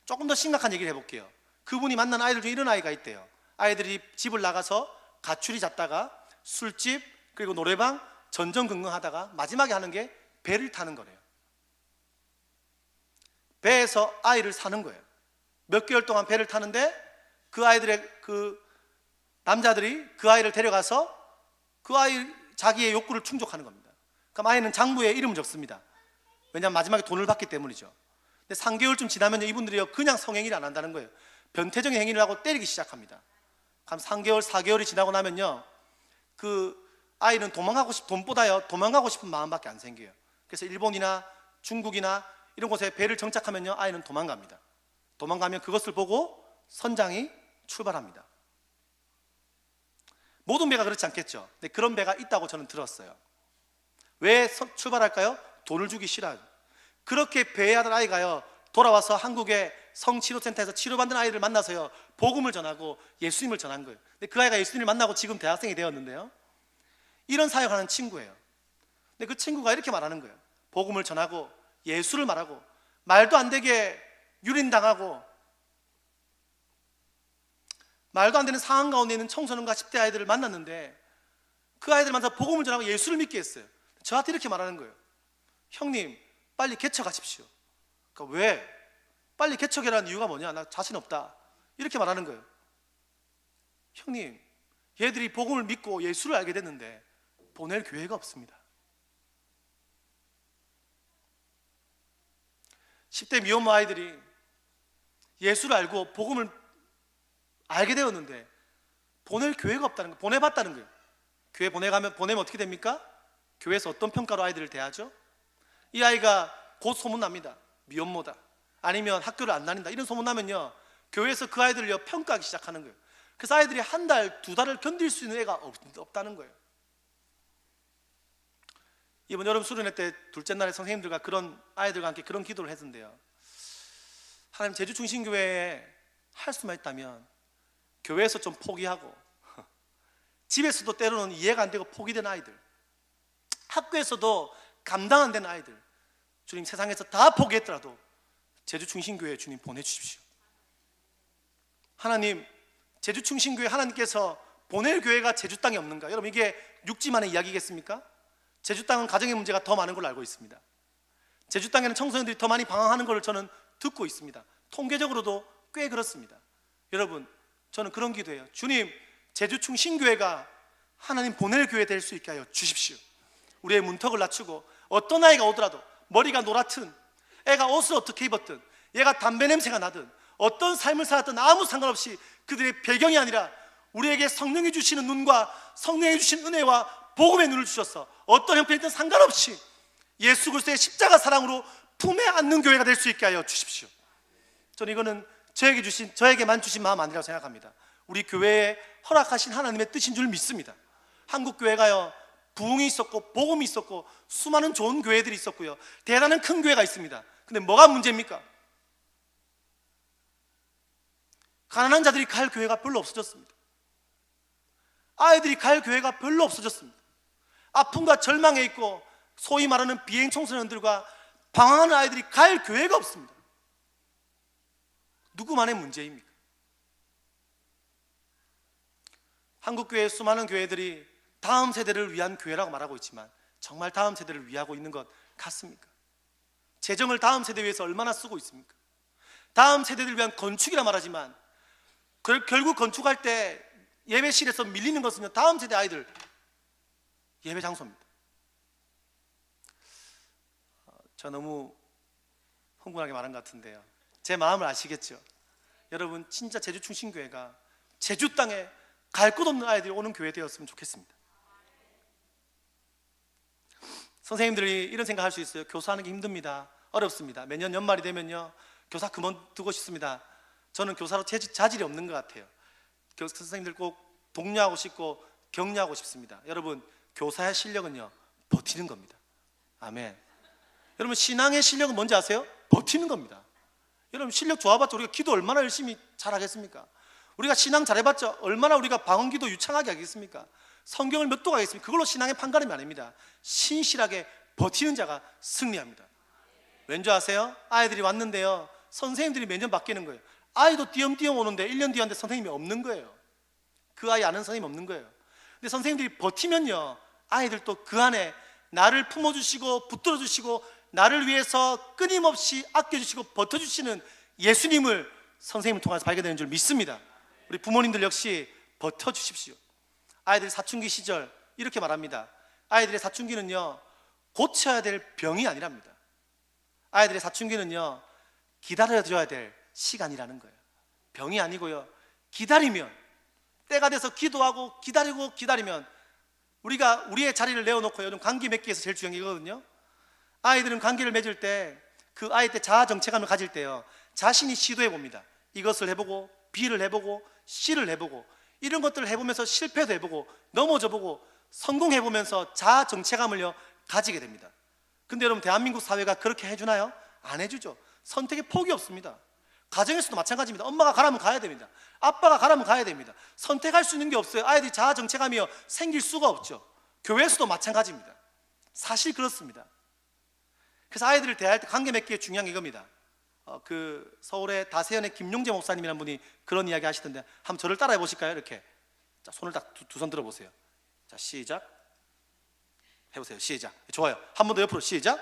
조금 더 심각한 얘기를 해볼게요. 그분이 만난 아이들 중에 이런 아이가 있대요. 아이들이 집을 나가서 가출이 잤다가 술집, 그리고 노래방 전전긍긍하다가 마지막에 하는 게 배를 타는 거래요. 배에서 아이를 사는 거예요. 몇 개월 동안 배를 타는데 그 아이들의 그 남자들이 그 아이를 데려가서 그 아이 자기의 욕구를 충족하는 겁니다. 그럼 아이는 장부에 이름을 적습니다. 왜냐하면 마지막에 돈을 받기 때문이죠. 근데 3개월쯤 지나면 이분들이 그냥 성행위를 안 한다는 거예요. 변태적인 행위를 하고 때리기 시작합니다. 그럼 3개월, 4개월이 지나고 나면요, 그 아이는 돈보다요 도망가고 싶은 마음밖에 안 생겨요. 그래서 일본이나 중국이나 이런 곳에 배를 정착하면요, 아이는 도망갑니다. 도망가면 그것을 보고 선장이 출발합니다. 모든 배가 그렇지 않겠죠. 근데 그런 배가 있다고 저는 들었어요. 왜 출발할까요? 돈을 주기 싫어요. 그렇게 배회하던 아이가요, 돌아와서 한국의 성치료센터에서 치료받는 아이를 만나서요, 복음을 전하고 예수님을 전한 거예요. 근데 그 아이가 예수님을 만나고 지금 대학생이 되었는데요, 이런 사역하는 친구예요. 근데 그 친구가 이렇게 말하는 거예요. 복음을 전하고 예수를 말하고 말도 안 되게 유린당하고 말도 안 되는 상황 가운데 있는 청소년과 10대 아이들을 만났는데 그 아이들 만나서 복음을 전하고 예수를 믿게 했어요. 저한테 이렇게 말하는 거예요. 형님, 빨리 개척하십시오. 그러니까 왜? 빨리 개척이라는 이유가 뭐냐? 나 자신 없다. 이렇게 말하는 거예요. 형님, 얘들이 복음을 믿고 예수를 알게 됐는데 보낼 교회가 없습니다. 10대 미혼모 아이들이 예수를 알고 복음을 알게 되었는데 보낼 교회가 없다는 거예요. 보내봤다는 거예요. 교회 보내면 어떻게 됩니까? 교회에서 어떤 평가로 아이들을 대하죠? 이 아이가 곧 소문납니다. 미혼모다, 아니면 학교를 안 다닌다, 이런 소문나면요, 교회에서 그 아이들을 평가하기 시작하는 거예요. 그래서 아이들이 한 달, 두 달을 견딜 수 있는 애가 없다는 거예요. 이번 여름 수련회 때 둘째 날에 선생님들과 그런 아이들과 함께 그런 기도를 했는데요, 하나님, 제주 중심교회에 할 수만 있다면 교회에서 좀 포기하고 집에서도 때로는 이해가 안 되고 포기된 아이들, 학교에서도 감당 안 되는 아이들, 주님, 세상에서 다 포기했더라도 제주 충신교회에 주님 보내주십시오. 하나님, 제주 충신교회 하나님께서 보낼 교회가 제주 땅에 없는가? 여러분, 이게 육지만의 이야기겠습니까? 제주 땅은 가정의 문제가 더 많은 걸로 알고 있습니다. 제주 땅에는 청소년들이 더 많이 방황하는 걸 저는 듣고 있습니다. 통계적으로도 꽤 그렇습니다. 여러분, 저는 그런 기도해요. 주님, 제주 충신교회가 하나님 보낼 교회 될 수 있게 하여 주십시오. 우리의 문턱을 낮추고 어떤 아이가 오더라도 머리가 노랗든 애가 옷을 어떻게 입었든 얘가 담배 냄새가 나든 어떤 삶을 살았든 아무 상관없이 그들의 배경이 아니라 우리에게 성령이 주시는 눈과 성령이 주신 은혜와 복음의 눈을 주셔서 어떤 형편이든 상관없이 예수 그리스도의 십자가 사랑으로 품에 안는 교회가 될 수 있게 하여 주십시오. 저는 이거는 저에게만 주신 마음 아니라고 생각합니다. 우리 교회에 허락하신 하나님의 뜻인 줄 믿습니다. 한국 교회가요, 부흥이 있었고 복음이 있었고 수많은 좋은 교회들이 있었고요, 대단한 큰 교회가 있습니다. 근데 뭐가 문제입니까? 가난한 자들이 갈 교회가 별로 없어졌습니다. 아이들이 갈 교회가 별로 없어졌습니다. 아픔과 절망에 있고 소위 말하는 비행 청소년들과 방황하는 아이들이 갈 교회가 없습니다. 누구만의 문제입니까? 한국교회의 수많은 교회들이 다음 세대를 위한 교회라고 말하고 있지만 정말 다음 세대를 위하고 있는 것 같습니까? 재정을 다음 세대 위해서 얼마나 쓰고 있습니까? 다음 세대를 위한 건축이라 말하지만 결국 건축할 때 예배실에서 밀리는 것은요, 다음 세대 아이들 예배 장소입니다. 저 너무 흥분하게 말한 것 같은데요, 제 마음을 아시겠죠? 여러분, 진짜 제주 충신교회가 제주 땅에 갈 곳 없는 아이들이 오는 교회 되었으면 좋겠습니다. 선생님들이 이런 생각할 수 있어요. 교사하는 게 힘듭니다, 어렵습니다. 매년 연말이 되면요, 교사 그만두고 싶습니다. 저는 교사로 자질이 없는 것 같아요. 선생님들 꼭 독려하고 싶고 격려하고 싶습니다. 여러분, 교사의 실력은요, 버티는 겁니다. 아멘. 여러분, 신앙의 실력은 뭔지 아세요? 버티는 겁니다. 여러분, 실력 좋아봤자 우리가 기도 얼마나 열심히 잘하겠습니까? 우리가 신앙 잘해봤자 얼마나 우리가 방언기도 유창하게 하겠습니까? 성경을 몇 도 가겠습니까? 그걸로 신앙의 판가름이 아닙니다. 신실하게 버티는 자가 승리합니다. 왠지 아세요? 아이들이 왔는데요, 선생님들이 매년 바뀌는 거예요. 아이도 띄엄띄엄 오는데 1년 뒤에 왔는데 선생님이 없는 거예요. 그 아이 아는 선생님이 없는 거예요. 근데 선생님들이 버티면요, 아이들도 그 안에 나를 품어주시고 붙들어주시고 나를 위해서 끊임없이 아껴주시고 버텨주시는 예수님을 선생님을 통해서 발견되는 줄 믿습니다. 우리 부모님들 역시 버텨주십시오. 아이들이 사춘기 시절 이렇게 말합니다. 아이들의 사춘기는요, 고쳐야 될 병이 아니랍니다. 아이들의 사춘기는요, 기다려줘야 될 시간이라는 거예요. 병이 아니고요, 기다리면, 때가 돼서 기도하고 기다리고 기다리면, 우리가 우리의 자리를 내어놓고 요즘 관계 맺기 위해서 제일 중요한 게 이거거든요. 아이들은 관계를 맺을 때 그 아이 때 자아 정체감을 가질 때요, 자신이 시도해 봅니다. 이것을 해보고 B를 해보고 C를 해보고 이런 것들을 해보면서 실패도 해보고 넘어져 보고 성공해보면서 자아 정체감을요 가지게 됩니다. 근데 여러분, 대한민국 사회가 그렇게 해주나요? 안 해주죠. 선택의 폭이 없습니다. 가정에서도 마찬가지입니다. 엄마가 가라면 가야 됩니다. 아빠가 가라면 가야 됩니다. 선택할 수 있는 게 없어요. 아이들이 자아 정체감이요 생길 수가 없죠. 교회에서도 마찬가지입니다. 사실 그렇습니다. 그래서 아이들을 대할 때 관계 맺기에 중요한 게 이겁니다. 그 서울의 다세연의 김용재 목사님이라는 분이 그런 이야기 하시던데, 한번 저를 따라해 보실까요? 이렇게. 자, 손을 딱 두 손 들어보세요. 자, 시작. 해보세요. 시작. 좋아요. 한 번 더 옆으로. 시작.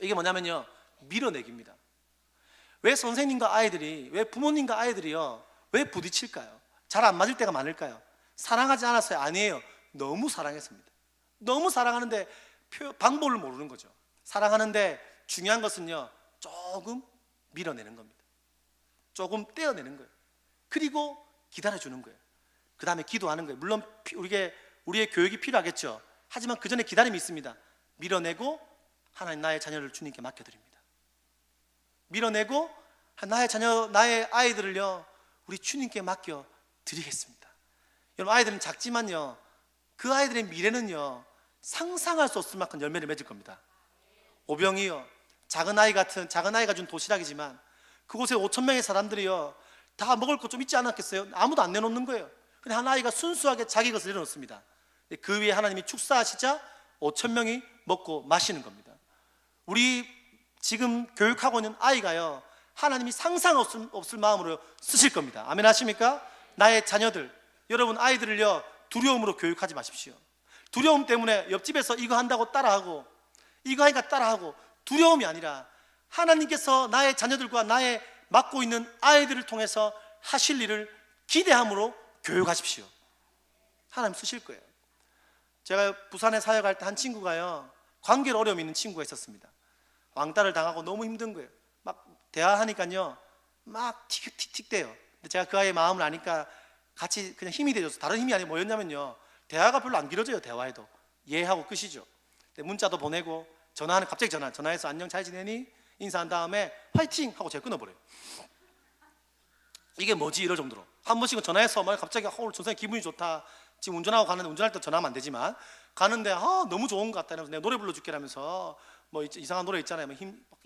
이게 뭐냐면요, 밀어내기입니다. 왜 선생님과 아이들이, 왜 부모님과 아이들이요, 왜 부딪힐까요? 잘 안 맞을 때가 많을까요? 사랑하지 않았어요? 아니에요. 너무 사랑했습니다. 너무 사랑하는데 방법을 모르는 거죠. 사랑하는데 중요한 것은요, 조금 밀어내는 겁니다. 조금 떼어내는 거예요. 그리고 기다려주는 거예요. 그 다음에 기도하는 거예요. 물론 우리의 교육이 필요하겠죠. 하지만 그 전에 기다림이 있습니다. 밀어내고 하나님, 나의 자녀를 주님께 맡겨드립니다. 밀어내고 나의 자녀, 나의 아이들을요, 우리 주님께 맡겨드리겠습니다. 여러분, 아이들은 작지만요, 그 아이들의 미래는요, 상상할 수 없을 만큼 열매를 맺을 겁니다. 오병이요, 작은 아이가 준 도시락이지만 그곳에 5,000명의 사람들이요, 다 먹을 거 좀 있지 않았겠어요? 아무도 안 내놓는 거예요. 근데 한 아이가 순수하게 자기 것을 내놓습니다. 그 위에 하나님이 축사하시자 5,000명이 먹고 마시는 겁니다. 우리 지금 교육하고 있는 아이가요, 하나님이 상상 없을 마음으로 쓰실 겁니다. 아멘 하십니까? 나의 자녀들, 여러분 아이들을요, 두려움으로 교육하지 마십시오. 두려움 때문에 옆집에서 이거 한다고 따라하고 이거 하니까 따라하고, 두려움이 아니라 하나님께서 나의 자녀들과 나의 맡고 있는 아이들을 통해서 하실 일을 기대함으로 교육하십시오. 하나님 쓰실 거예요. 제가 부산에 사역할 때 한 친구가요, 관계로 어려움이 있는 친구가 있었습니다. 왕따를 당하고 너무 힘든 거예요. 막 대화하니까요, 막 틱틱틱대요. 근데 제가 그 아이의 마음을 아니까 같이 그냥 힘이 돼줘서, 다른 힘이 아니고 뭐였냐면요, 대화가 별로 안 길어져요. 대화해도 예하고 끝이죠. 문자도 보내고 전화하는, 갑자기 전화해서 안녕 잘 지내니? 인사한 다음에 화이팅! 하고 제가 끊어버려요. 이게 뭐지? 이럴 정도로. 한 번씩은 전화해서 막 갑자기 오늘 선생님 기분이 좋다, 지금 운전하고 가는데, 운전할 때 전화하면 안 되지만 가는데 너무 좋은 것 같다 이러면서 내가 노래 불러줄게 라면서, 뭐 이상한 노래 있잖아요.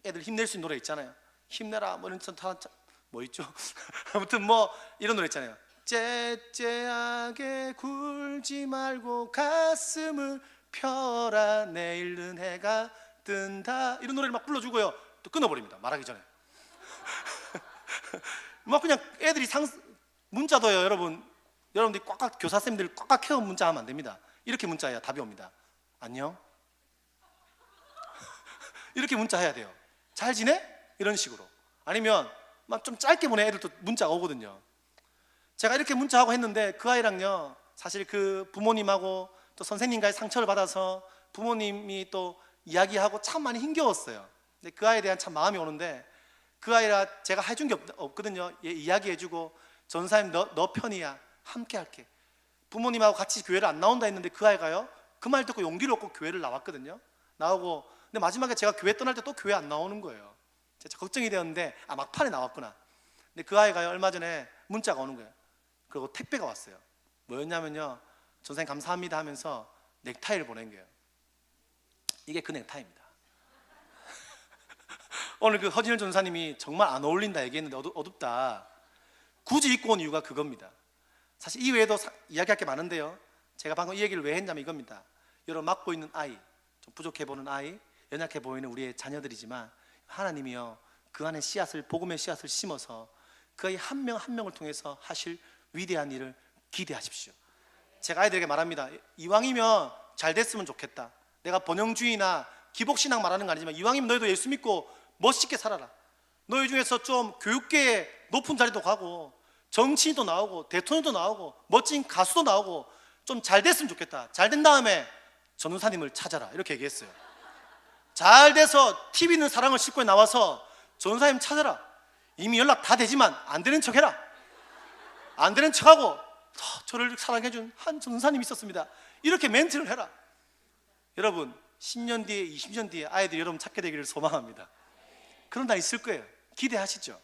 애들 힘낼 수 있는 노래 있잖아요. 힘내라 뭐 이런 뭐 있죠? 아무튼 뭐 이런 노래 있잖아요. 째째하게 굴지 말고 가슴을 펴라, 내일은 해가 뜬다, 이런 노래를 막 불러주고요, 또 끊어버립니다. 말하기 전에. 막 그냥 애들이 문자도요, 여러분들이 꽉꽉, 교사쌤들이 꽉꽉 채운 문자 하면 안 됩니다. 이렇게 문자해야 답이 옵니다. 안녕? 이렇게 문자해야 돼요. 잘 지내? 이런 식으로. 아니면 막 좀 짧게 보내 애들도 문자가 오거든요. 제가 이렇게 문자하고 했는데 그 아이랑요, 사실 그 부모님하고 또 선생님과의 상처를 받아서 부모님이 또 이야기하고 참 많이 힘겨웠어요. 근데 그 아이에 대한 참 마음이 오는데, 그 아이라 제가 해준 게 없거든요. 얘 이야기해주고, 전사님 너 편이야, 함께 할게. 부모님하고 같이 교회를 안 나온다 했는데 그 아이가요, 그 말 듣고 용기를 얻고 교회를 나왔거든요. 나오고, 근데 마지막에 제가 교회 떠날 때 또 교회 안 나오는 거예요. 제가 걱정이 되었는데, 막판에 나왔구나. 근데 그 아이가요, 얼마 전에 문자가 오는 거예요. 그리고 택배가 왔어요. 뭐였냐면요, 전사님 감사합니다 하면서 넥타이를 보낸 거예요. 이게 그 넥타이입니다. 오늘 그 허진열 전사님이 정말 안 어울린다 얘기했는데 어둡다, 굳이 입고 온 이유가 그겁니다. 사실 이 외에도 이야기할 게 많은데요, 제가 방금 이 얘기를 왜 했냐면 이겁니다. 여러분 맡고 있는 아이, 좀 부족해 보이는 아이, 연약해 보이는 우리의 자녀들이지만 하나님이요, 그 안에 복음의 씨앗을 심어서 그 아이 한 명 한 명을 통해서 하실 위대한 일을 기대하십시오. 제가 아이들에게 말합니다. 이왕이면 잘 됐으면 좋겠다. 내가 번영주의나 기복신앙 말하는 거 아니지만 이왕이면 너희도 예수 믿고 멋있게 살아라. 너희 중에서 좀 교육계에 높은 자리도 가고 정치인도 나오고 대통령도 나오고 멋진 가수도 나오고 좀 잘 됐으면 좋겠다. 잘 된 다음에 전도사님을 찾아라. 이렇게 얘기했어요. 잘 돼서 TV 있는 사랑을 싣고 나와서 전도사님 찾아라. 이미 연락 다 되지만 안 되는 척 해라. 안 되는 척하고 저를 사랑해준 한 전도사님이 있었습니다. 이렇게 멘트를 해라. 여러분 10년 뒤에 20년 뒤에 아이들이 여러분 찾게 되기를 소망합니다. 그런 날 있을 거예요. 기대하시죠.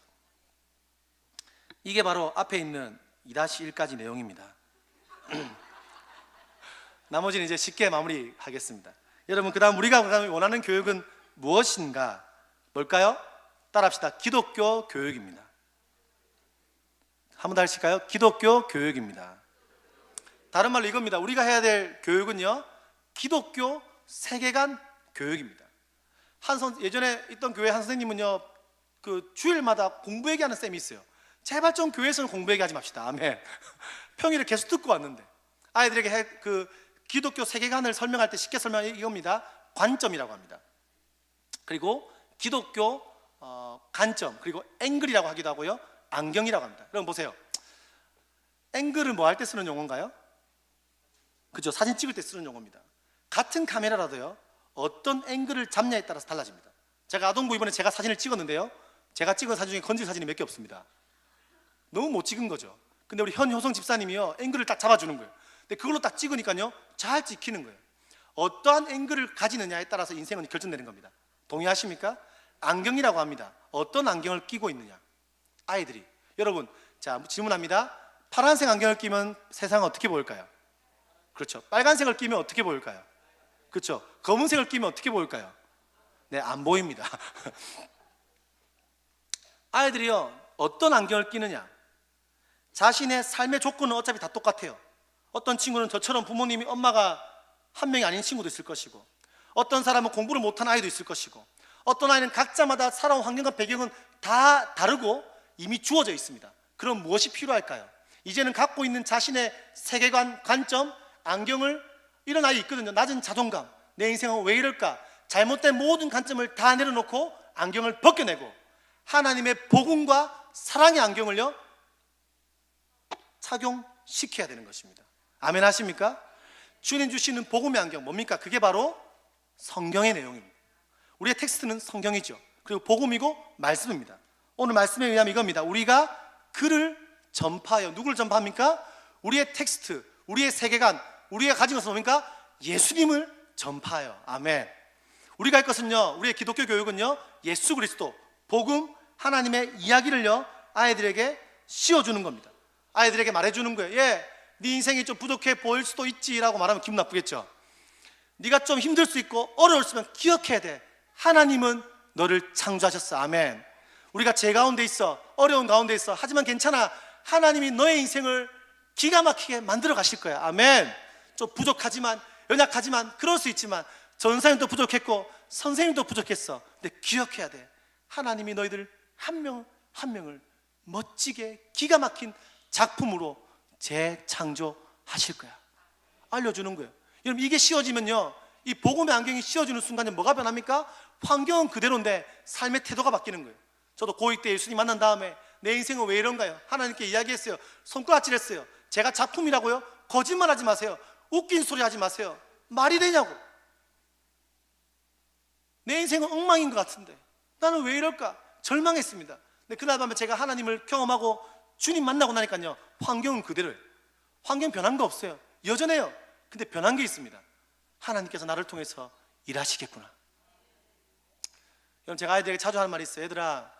이게 바로 앞에 있는 2-1까지 내용입니다. 나머지는 이제 쉽게 마무리하겠습니다. 여러분 그 다음 우리가 원하는 교육은 무엇인가? 뭘까요? 따라합시다. 기독교 교육입니다. 한 번 더 하실까요? 기독교 교육입니다. 다른 말로 이겁니다. 우리가 해야 될 교육은요, 기독교 세계관 교육입니다. 예전에 있던 교회 한 선생님은요, 그 주일마다 공부 얘기하는 쌤이 있어요. 제발 좀 교회에서는 공부 얘기하지 맙시다. 아멘. 평일에 계속 듣고 왔는데 아이들에게 그 기독교 세계관을 설명할 때 쉽게 설명하면 이겁니다. 관점이라고 합니다. 그리고 기독교 관점, 그리고 앵글이라고 하기도 하고요, 안경이라고 합니다. 여러분 보세요. 앵글은 뭐 할 때 쓰는 용어인가요? 그죠? 사진 찍을 때 쓰는 용어입니다. 같은 카메라라도요, 어떤 앵글을 잡냐에 따라서 달라집니다. 제가 아동부 이번에 제가 사진을 찍었는데요, 제가 찍은 사진 중에 건질 사진이 몇 개 없습니다. 너무 못 찍은 거죠. 근데 우리 현효성 집사님이요, 앵글을 딱 잡아주는 거예요. 근데 그걸로 딱 찍으니까요, 잘 찍히는 거예요. 어떠한 앵글을 가지느냐에 따라서 인생은 결정되는 겁니다. 동의하십니까? 안경이라고 합니다. 어떤 안경을 끼고 있느냐. 아이들이. 여러분, 자, 질문합니다. 파란색 안경을 끼면 세상은 어떻게 보일까요? 그렇죠. 빨간색을 끼면 어떻게 보일까요? 그렇죠. 검은색을 끼면 어떻게 보일까요? 네, 안 보입니다. 아이들이요, 어떤 안경을 끼느냐. 자신의 삶의 조건은 어차피 다 똑같아요. 어떤 친구는 저처럼 부모님이 엄마가 한 명이 아닌 친구도 있을 것이고, 어떤 사람은 공부를 못한 아이도 있을 것이고, 어떤 아이는 각자마다 살아온 환경과 배경은 다 다르고 이미 주어져 있습니다. 그럼 무엇이 필요할까요? 이제는 갖고 있는 자신의 세계관, 관점, 안경을, 이런 아이 있거든요. 낮은 자존감, 내 인생은 왜 이럴까? 잘못된 모든 관점을 다 내려놓고 안경을 벗겨내고 하나님의 복음과 사랑의 안경을요, 착용시켜야 되는 것입니다. 아멘 하십니까? 주님 주시는 복음의 안경 뭡니까? 그게 바로 성경의 내용입니다. 우리의 텍스트는 성경이죠. 그리고 복음이고 말씀입니다. 오늘 말씀에 의하면 이겁니다. 우리가 글을 전파하여, 누구를 전파합니까? 우리의 텍스트, 우리의 세계관, 우리가 가진 것은 뭡니까? 예수님을 전파하여. 아멘. 우리가 할 것은요, 우리의 기독교 교육은요, 예수 그리스도, 복음, 하나님의 이야기를요, 아이들에게 씌워주는 겁니다. 아이들에게 말해주는 거예요. 예, 네 인생이 좀 부족해 보일 수도 있지라고 말하면 기분 나쁘겠죠. 네가 좀 힘들 수 있고 어려웠으면 기억해야 돼. 하나님은 너를 창조하셨어. 아멘. 우리가 죄 가운데 있어, 어려운 가운데 있어. 하지만 괜찮아. 하나님이 너의 인생을 기가 막히게 만들어 가실 거야. 아멘. 좀 부족하지만, 연약하지만, 그럴 수 있지만 전사님도 부족했고 선생님도 부족했어. 근데 기억해야 돼. 하나님이 너희들 한 명 한 명을 멋지게 기가 막힌 작품으로 재창조하실 거야. 알려주는 거예요. 여러분, 이게 씌워지면요, 이 복음의 안경이 씌워지는 순간에 뭐가 변합니까? 환경은 그대로인데 삶의 태도가 바뀌는 거예요. 저도 고2 때 예수님 만난 다음에 내 인생은 왜 이런가요? 하나님께 이야기했어요. 손가락질했어요. 제가 작품이라고요? 거짓말하지 마세요. 웃긴 소리 하지 마세요. 말이 되냐고. 내 인생은 엉망인 것 같은데 나는 왜 이럴까? 절망했습니다. 근데 그날 밤에 제가 하나님을 경험하고 주님 만나고 나니까요, 환경은 그대로예요. 환경 변한 거 없어요. 여전해요. 근데 변한 게 있습니다. 하나님께서 나를 통해서 일하시겠구나. 여러분, 제가 아이들에게 자주 하는 말이 있어요. 얘들아,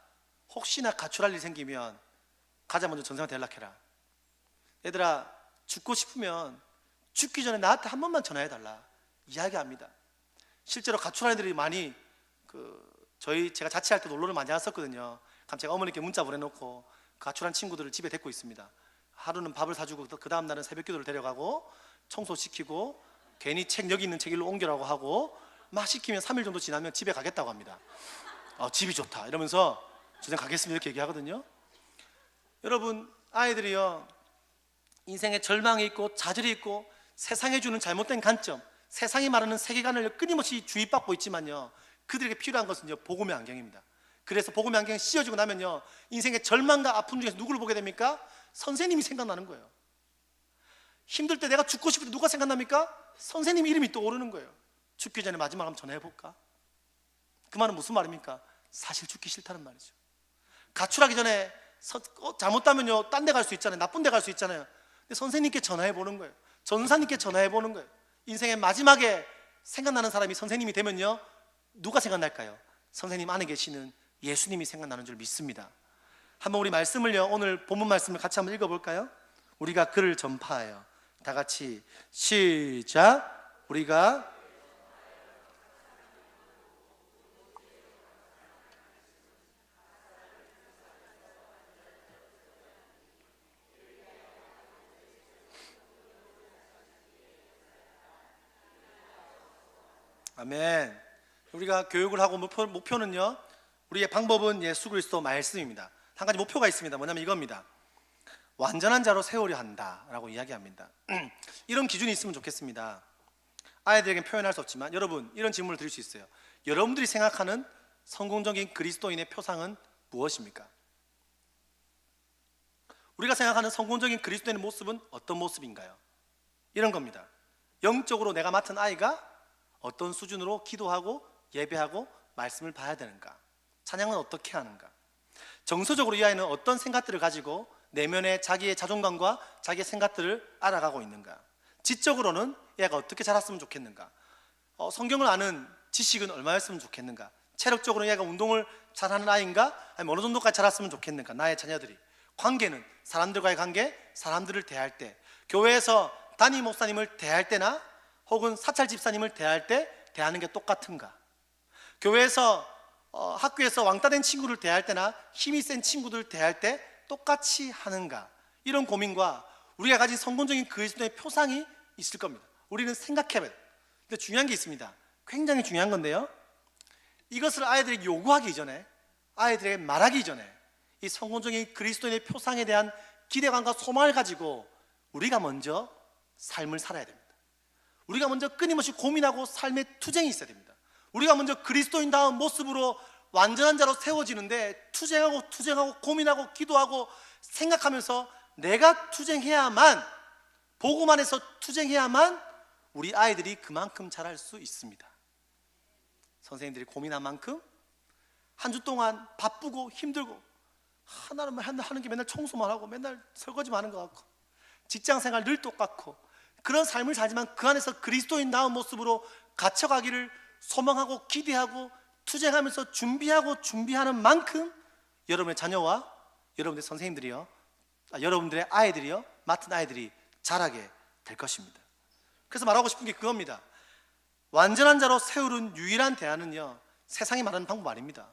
혹시나 가출할 일 생기면 가장 먼저 전생한테 연락해라. 얘들아, 죽고 싶으면 죽기 전에 나한테 한 번만 전화해달라. 이야기합니다. 실제로 가출한 애들이 많이 제가 자취할 때 놀러를 많이 왔었거든요. 그럼 제가 어머니께 문자 보내놓고 가출한 친구들을 집에 데리고 있습니다. 하루는 밥을 사주고 그 다음 날은 새벽 기도를 데려가고 청소시키고 괜히 책 여기 있는 책 일로 옮겨라고 하고 막 시키면 3일 정도 지나면 집에 가겠다고 합니다. 집이 좋다 이러면서 저는 가겠습니다 이렇게 얘기하거든요. 여러분, 아이들이요, 인생에 절망이 있고 좌절이 있고 세상에 주는 잘못된 관점, 세상이 말하는 세계관을 끊임없이 주입받고 있지만요, 그들에게 필요한 것은요 복음의 안경입니다. 그래서 복음의 안경이 씌워지고 나면요 인생의 절망과 아픔 중에서 누구를 보게 됩니까? 선생님이 생각나는 거예요. 힘들 때 내가 죽고 싶을 때 누가 생각납니까? 선생님 이름이 떠오르는 거예요. 죽기 전에 마지막 한번 전화해볼까? 그 말은 무슨 말입니까? 사실 죽기 싫다는 말이죠. 가출하기 전에 잘못하면요 딴 데 갈 수 있잖아요. 나쁜 데 갈 수 있잖아요. 근데 선생님께 전화해보는 거예요. 전사님께 전화해보는 거예요. 인생의 마지막에 생각나는 사람이 선생님이 되면요 누가 생각날까요? 선생님 안에 계시는 예수님이 생각나는 줄 믿습니다. 한번 우리 말씀을요, 오늘 본문 말씀을 같이 한번 읽어볼까요? 우리가 그를 전파하여. 다 같이 시작. 우리가 아멘. 우리가 교육을 하고 목표는요, 우리의 방법은 예수 그리스도 말씀입니다. 한 가지 목표가 있습니다. 뭐냐면 이겁니다. 완전한 자로 세우려 한다라고 이야기합니다. 이런 기준이 있으면 좋겠습니다. 아이들에게는 표현할 수 없지만 여러분 이런 질문을 드릴 수 있어요. 여러분들이 생각하는 성공적인 그리스도인의 표상은 무엇입니까? 우리가 생각하는 성공적인 그리스도인의 모습은 어떤 모습인가요? 이런 겁니다. 영적으로 내가 맡은 아이가 어떤 수준으로 기도하고 예배하고 말씀을 봐야 되는가? 찬양은 어떻게 하는가? 정서적으로 이 아이는 어떤 생각들을 가지고 내면의 자기의 자존감과 자기의 생각들을 알아가고 있는가? 지적으로는 얘가 어떻게 자랐으면 좋겠는가? 성경을 아는 지식은 얼마였으면 좋겠는가? 체력적으로 얘가 운동을 잘하는 아이인가? 아니면 어느 정도까지 자랐으면 좋겠는가? 나의 자녀들이. 관계는 사람들과의 관계, 사람들을 대할 때, 교회에서 담임 목사님을 대할 때나 혹은 사찰 집사님을 대할 때 대하는 게 똑같은가? 교회에서 학교에서 왕따 된 친구를 대할 때나 힘이 센 친구들 대할 때 똑같이 하는가? 이런 고민과 우리가 가진 성공적인 그리스도의 표상이 있을 겁니다. 우리는 생각해봐야 돼요. 근데 중요한 게 있습니다. 굉장히 중요한 건데요, 이것을 아이들에게 요구하기 이전에, 아이들에게 말하기 전에 이 성공적인 그리스도인의 표상에 대한 기대감과 소망을 가지고 우리가 먼저 삶을 살아야 됩니다. 우리가 먼저 끊임없이 고민하고 삶의 투쟁이 있어야 됩니다. 우리가 먼저 그리스도인다운 모습으로 완전한 자로 세워지는데 투쟁하고 고민하고 기도하고 생각하면서 내가 투쟁해야만, 복음 안에서 투쟁해야만 우리 아이들이 그만큼 잘할 수 있습니다. 선생님들이 고민한 만큼 한 주 동안 바쁘고 힘들고 하나는 하는 게 맨날 청소만 하고 맨날 설거지만 하는 것 같고 직장생활 늘 똑같고 그런 삶을 살지만 그 안에서 그리스도인다운 모습으로 갇혀가기를 소망하고 기대하고 투쟁하면서 준비하는 만큼 여러분의 자녀와 여러분의 선생님들이요, 여러분들의 아이들이요, 맡은 아이들이 자라게 될 것입니다. 그래서 말하고 싶은 게 그겁니다. 완전한 자로 세우는 유일한 대안은요, 세상이 말하는 방법 아닙니다.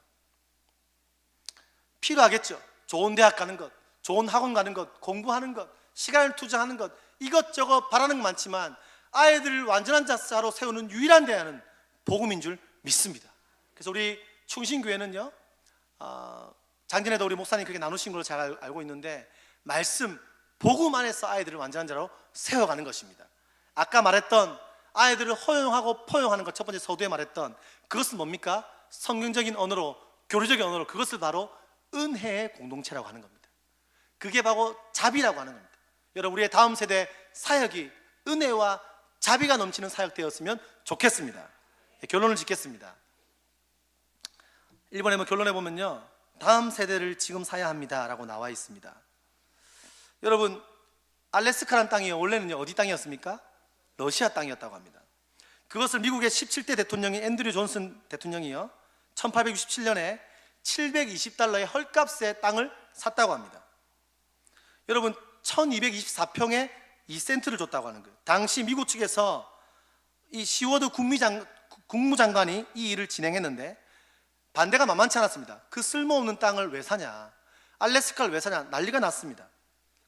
필요하겠죠. 좋은 대학 가는 것, 좋은 학원 가는 것, 공부하는 것, 시간을 투자하는 것, 이것저것 바라는 건 많지만 아이들을 완전한 자로 세우는 유일한 대안은 복음인 줄 믿습니다. 그래서 우리 충신교회는요, 작년에도 우리 목사님 그렇게 나누신 걸로 잘 알고 있는데, 말씀, 복음 안에서 아이들을 완전한 자로 세워가는 것입니다. 아까 말했던 아이들을 허용하고 포용하는 것, 첫 번째 서두에 말했던 그것은 뭡니까? 성경적인 언어로, 교리적인 언어로 그것을 바로 은혜의 공동체라고 하는 겁니다. 그게 바로 자비라고 하는 겁니다. 여러분, 우리의 다음 세대 사역이 은혜와 자비가 넘치는 사역 되었으면 좋겠습니다. 결론을 짓겠습니다. 1번에 결론해 보면요, 다음 세대를 지금 사야 합니다 라고 나와 있습니다. 여러분, 알래스카라는 땅이 원래는요 어디 땅이었습니까? 러시아 땅이었다고 합니다. 그것을 미국의 17대 대통령인 앤드류 존슨 대통령이요 1867년에 720달러의 헐값의 땅을 샀다고 합니다. 여러분, 1224평에 2센트를 줬다고 하는 거예요. 당시 미국 측에서 이 시워드 국무장관이 이 일을 진행했는데 반대가 만만치 않았습니다. 그 쓸모없는 땅을 왜 사냐, 알래스카를 왜 사냐, 난리가 났습니다.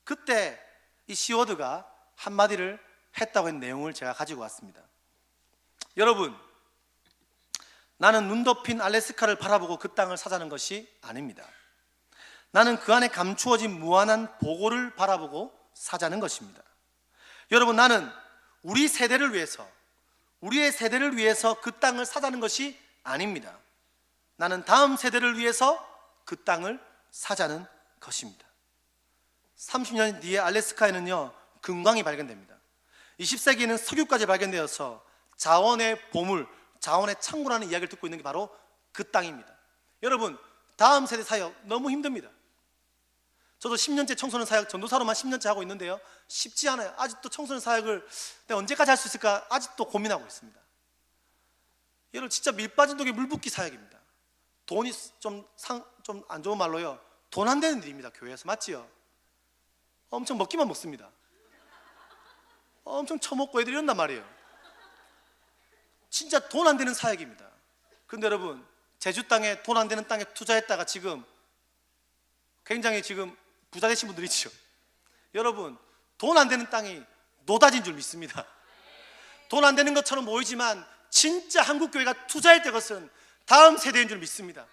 그때 이 시워드가 한마디를 했다고 한 내용을 제가 가지고 왔습니다. 여러분, 나는 눈 덮인 알래스카를 바라보고 그 땅을 사자는 것이 아닙니다. 나는 그 안에 감추어진 무한한 보고를 바라보고 사자는 것입니다. 여러분, 나는 우리 세대를 위해서, 우리의 세대를 위해서 그 땅을 사자는 것이 아닙니다. 나는 다음 세대를 위해서 그 땅을 사자는 것입니다. 30년 뒤에 알래스카에는요, 금광이 발견됩니다. 20세기에는 석유까지 발견되어서 자원의 보물, 자원의 창고라는 이야기를 듣고 있는 게 바로 그 땅입니다. 여러분, 다음 세대 사역 너무 힘듭니다. 저도 10년째 청소년 사역 전도사로만 10년째 하고 있는데요, 쉽지 않아요. 아직도 청소년 사역을 내가 언제까지 할 수 있을까 아직도 고민하고 있습니다. 여러분, 진짜 밀 빠진 독에 물 붓기 사역입니다. 돈이 좀 안 좋은 말로요, 돈 안 되는 일입니다. 교회에서. 맞지요? 엄청 먹기만 먹습니다. 엄청 처먹고 애들이 이런단 말이에요. 진짜 돈 안 되는 사역입니다. 그런데 여러분, 제주 땅에, 돈 안 되는 땅에 투자했다가 지금 굉장히 지금 부자 되신 분들이죠. 여러분, 돈 안 되는 땅이 노다진 줄 믿습니다. 돈 안 되는 것처럼 보이지만 진짜 한국교회가 투자할 때 것은 다음 세대인 줄 믿습니다.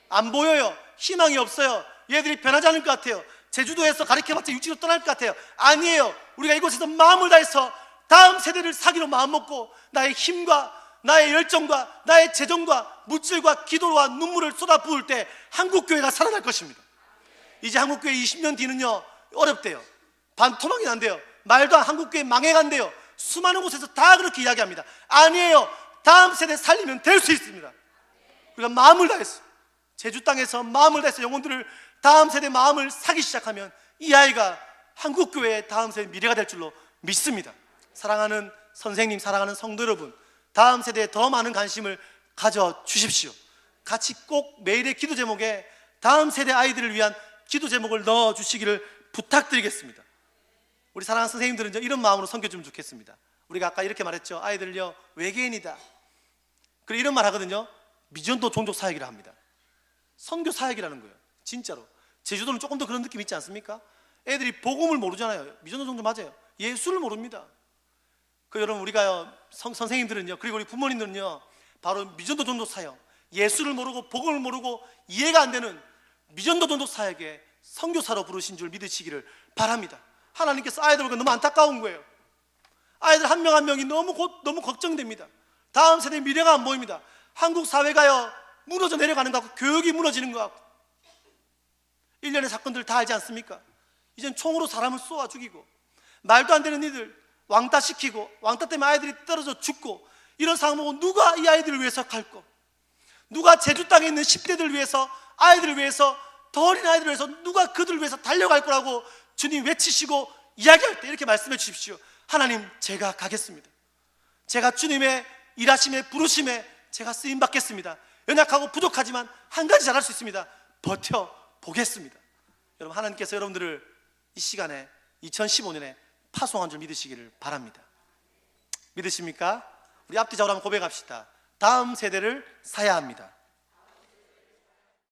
안 보여요. 희망이 없어요. 얘들이 변하지 않을 것 같아요. 제주도에서 가르쳐봤자 육지로 떠날 것 같아요. 아니에요. 우리가 이곳에서 마음을 다해서 다음 세대를 사기로 마음먹고 나의 힘과 나의 열정과 나의 재정과 물질과 기도와 눈물을 쏟아부을 때 한국교회가 살아날 것입니다. 이제 한국교회 20년 뒤는요, 어렵대요. 반토막이 난대요. 말도 안, 한국교회 망해간대요. 수많은 곳에서 다 그렇게 이야기합니다. 아니에요. 다음 세대 살리면 될 수 있습니다. 우리가 마음을 다해서, 제주 땅에서 마음을 다해서 영혼들을, 다음 세대 마음을 사기 시작하면 이 아이가 한국교회의 다음 세대 미래가 될 줄로 믿습니다. 사랑하는 선생님, 사랑하는 성도 여러분, 다음 세대에 더 많은 관심을 가져주십시오. 같이 꼭 매일의 기도 제목에 다음 세대 아이들을 위한 기도 제목을 넣어주시기를 부탁드리겠습니다. 우리 사랑하는 선생님들은 이런 마음으로 섬겨주면 좋겠습니다. 우리가 아까 이렇게 말했죠. 아이들요, 외계인이다. 그리고 이런 말 하거든요. 미전도 종족 사역이라 합니다. 선교 사역이라는 거예요. 진짜로. 제주도는 조금 더 그런 느낌 있지 않습니까? 애들이 복음을 모르잖아요. 미전도 종족 맞아요. 예수를 모릅니다. 그 여러분, 우리가요, 선생님들은요, 그리고 우리 부모님들은요, 바로 미전도 종족 사역, 예수를 모르고 복음을 모르고 이해가 안 되는 미전도 종족 사역에 선교사로 부르신 줄 믿으시기를 바랍니다. 하나님께서 아이들 보고 너무 안타까운 거예요. 아이들 한 명 한 명이 너무 걱정됩니다. 다음 세대의 미래가 안 보입니다. 한국 사회가요, 무너져 내려가는 것 같고 교육이 무너지는 것 같고, 일련의 사건들 다 알지 않습니까? 이젠 총으로 사람을 쏘아 죽이고, 말도 안 되는 일들 왕따 시키고, 왕따 때문에 아이들이 떨어져 죽고, 이런 상황 보고 누가 이 아이들을 위해서 갈고, 누가 제주 땅에 있는 10대들 위해서, 아이들을 위해서, 더 어린 아이들을 위해서 누가 그들을 위해서 달려갈 거라고 주님 외치시고 이야기할 때 이렇게 말씀해 주십시오. 하나님, 제가 가겠습니다. 제가 주님의 일하심에 부르심에 제가 쓰임 받겠습니다. 연약하고 부족하지만 한 가지 잘할 수 있습니다. 버텨보겠습니다. 여러분, 하나님께서 여러분들을 이 시간에 2015년에 파송한 줄 믿으시기를 바랍니다. 믿으십니까? 우리 앞뒤 좌우로 한번 고백합시다. 다음 세대를 사야 합니다.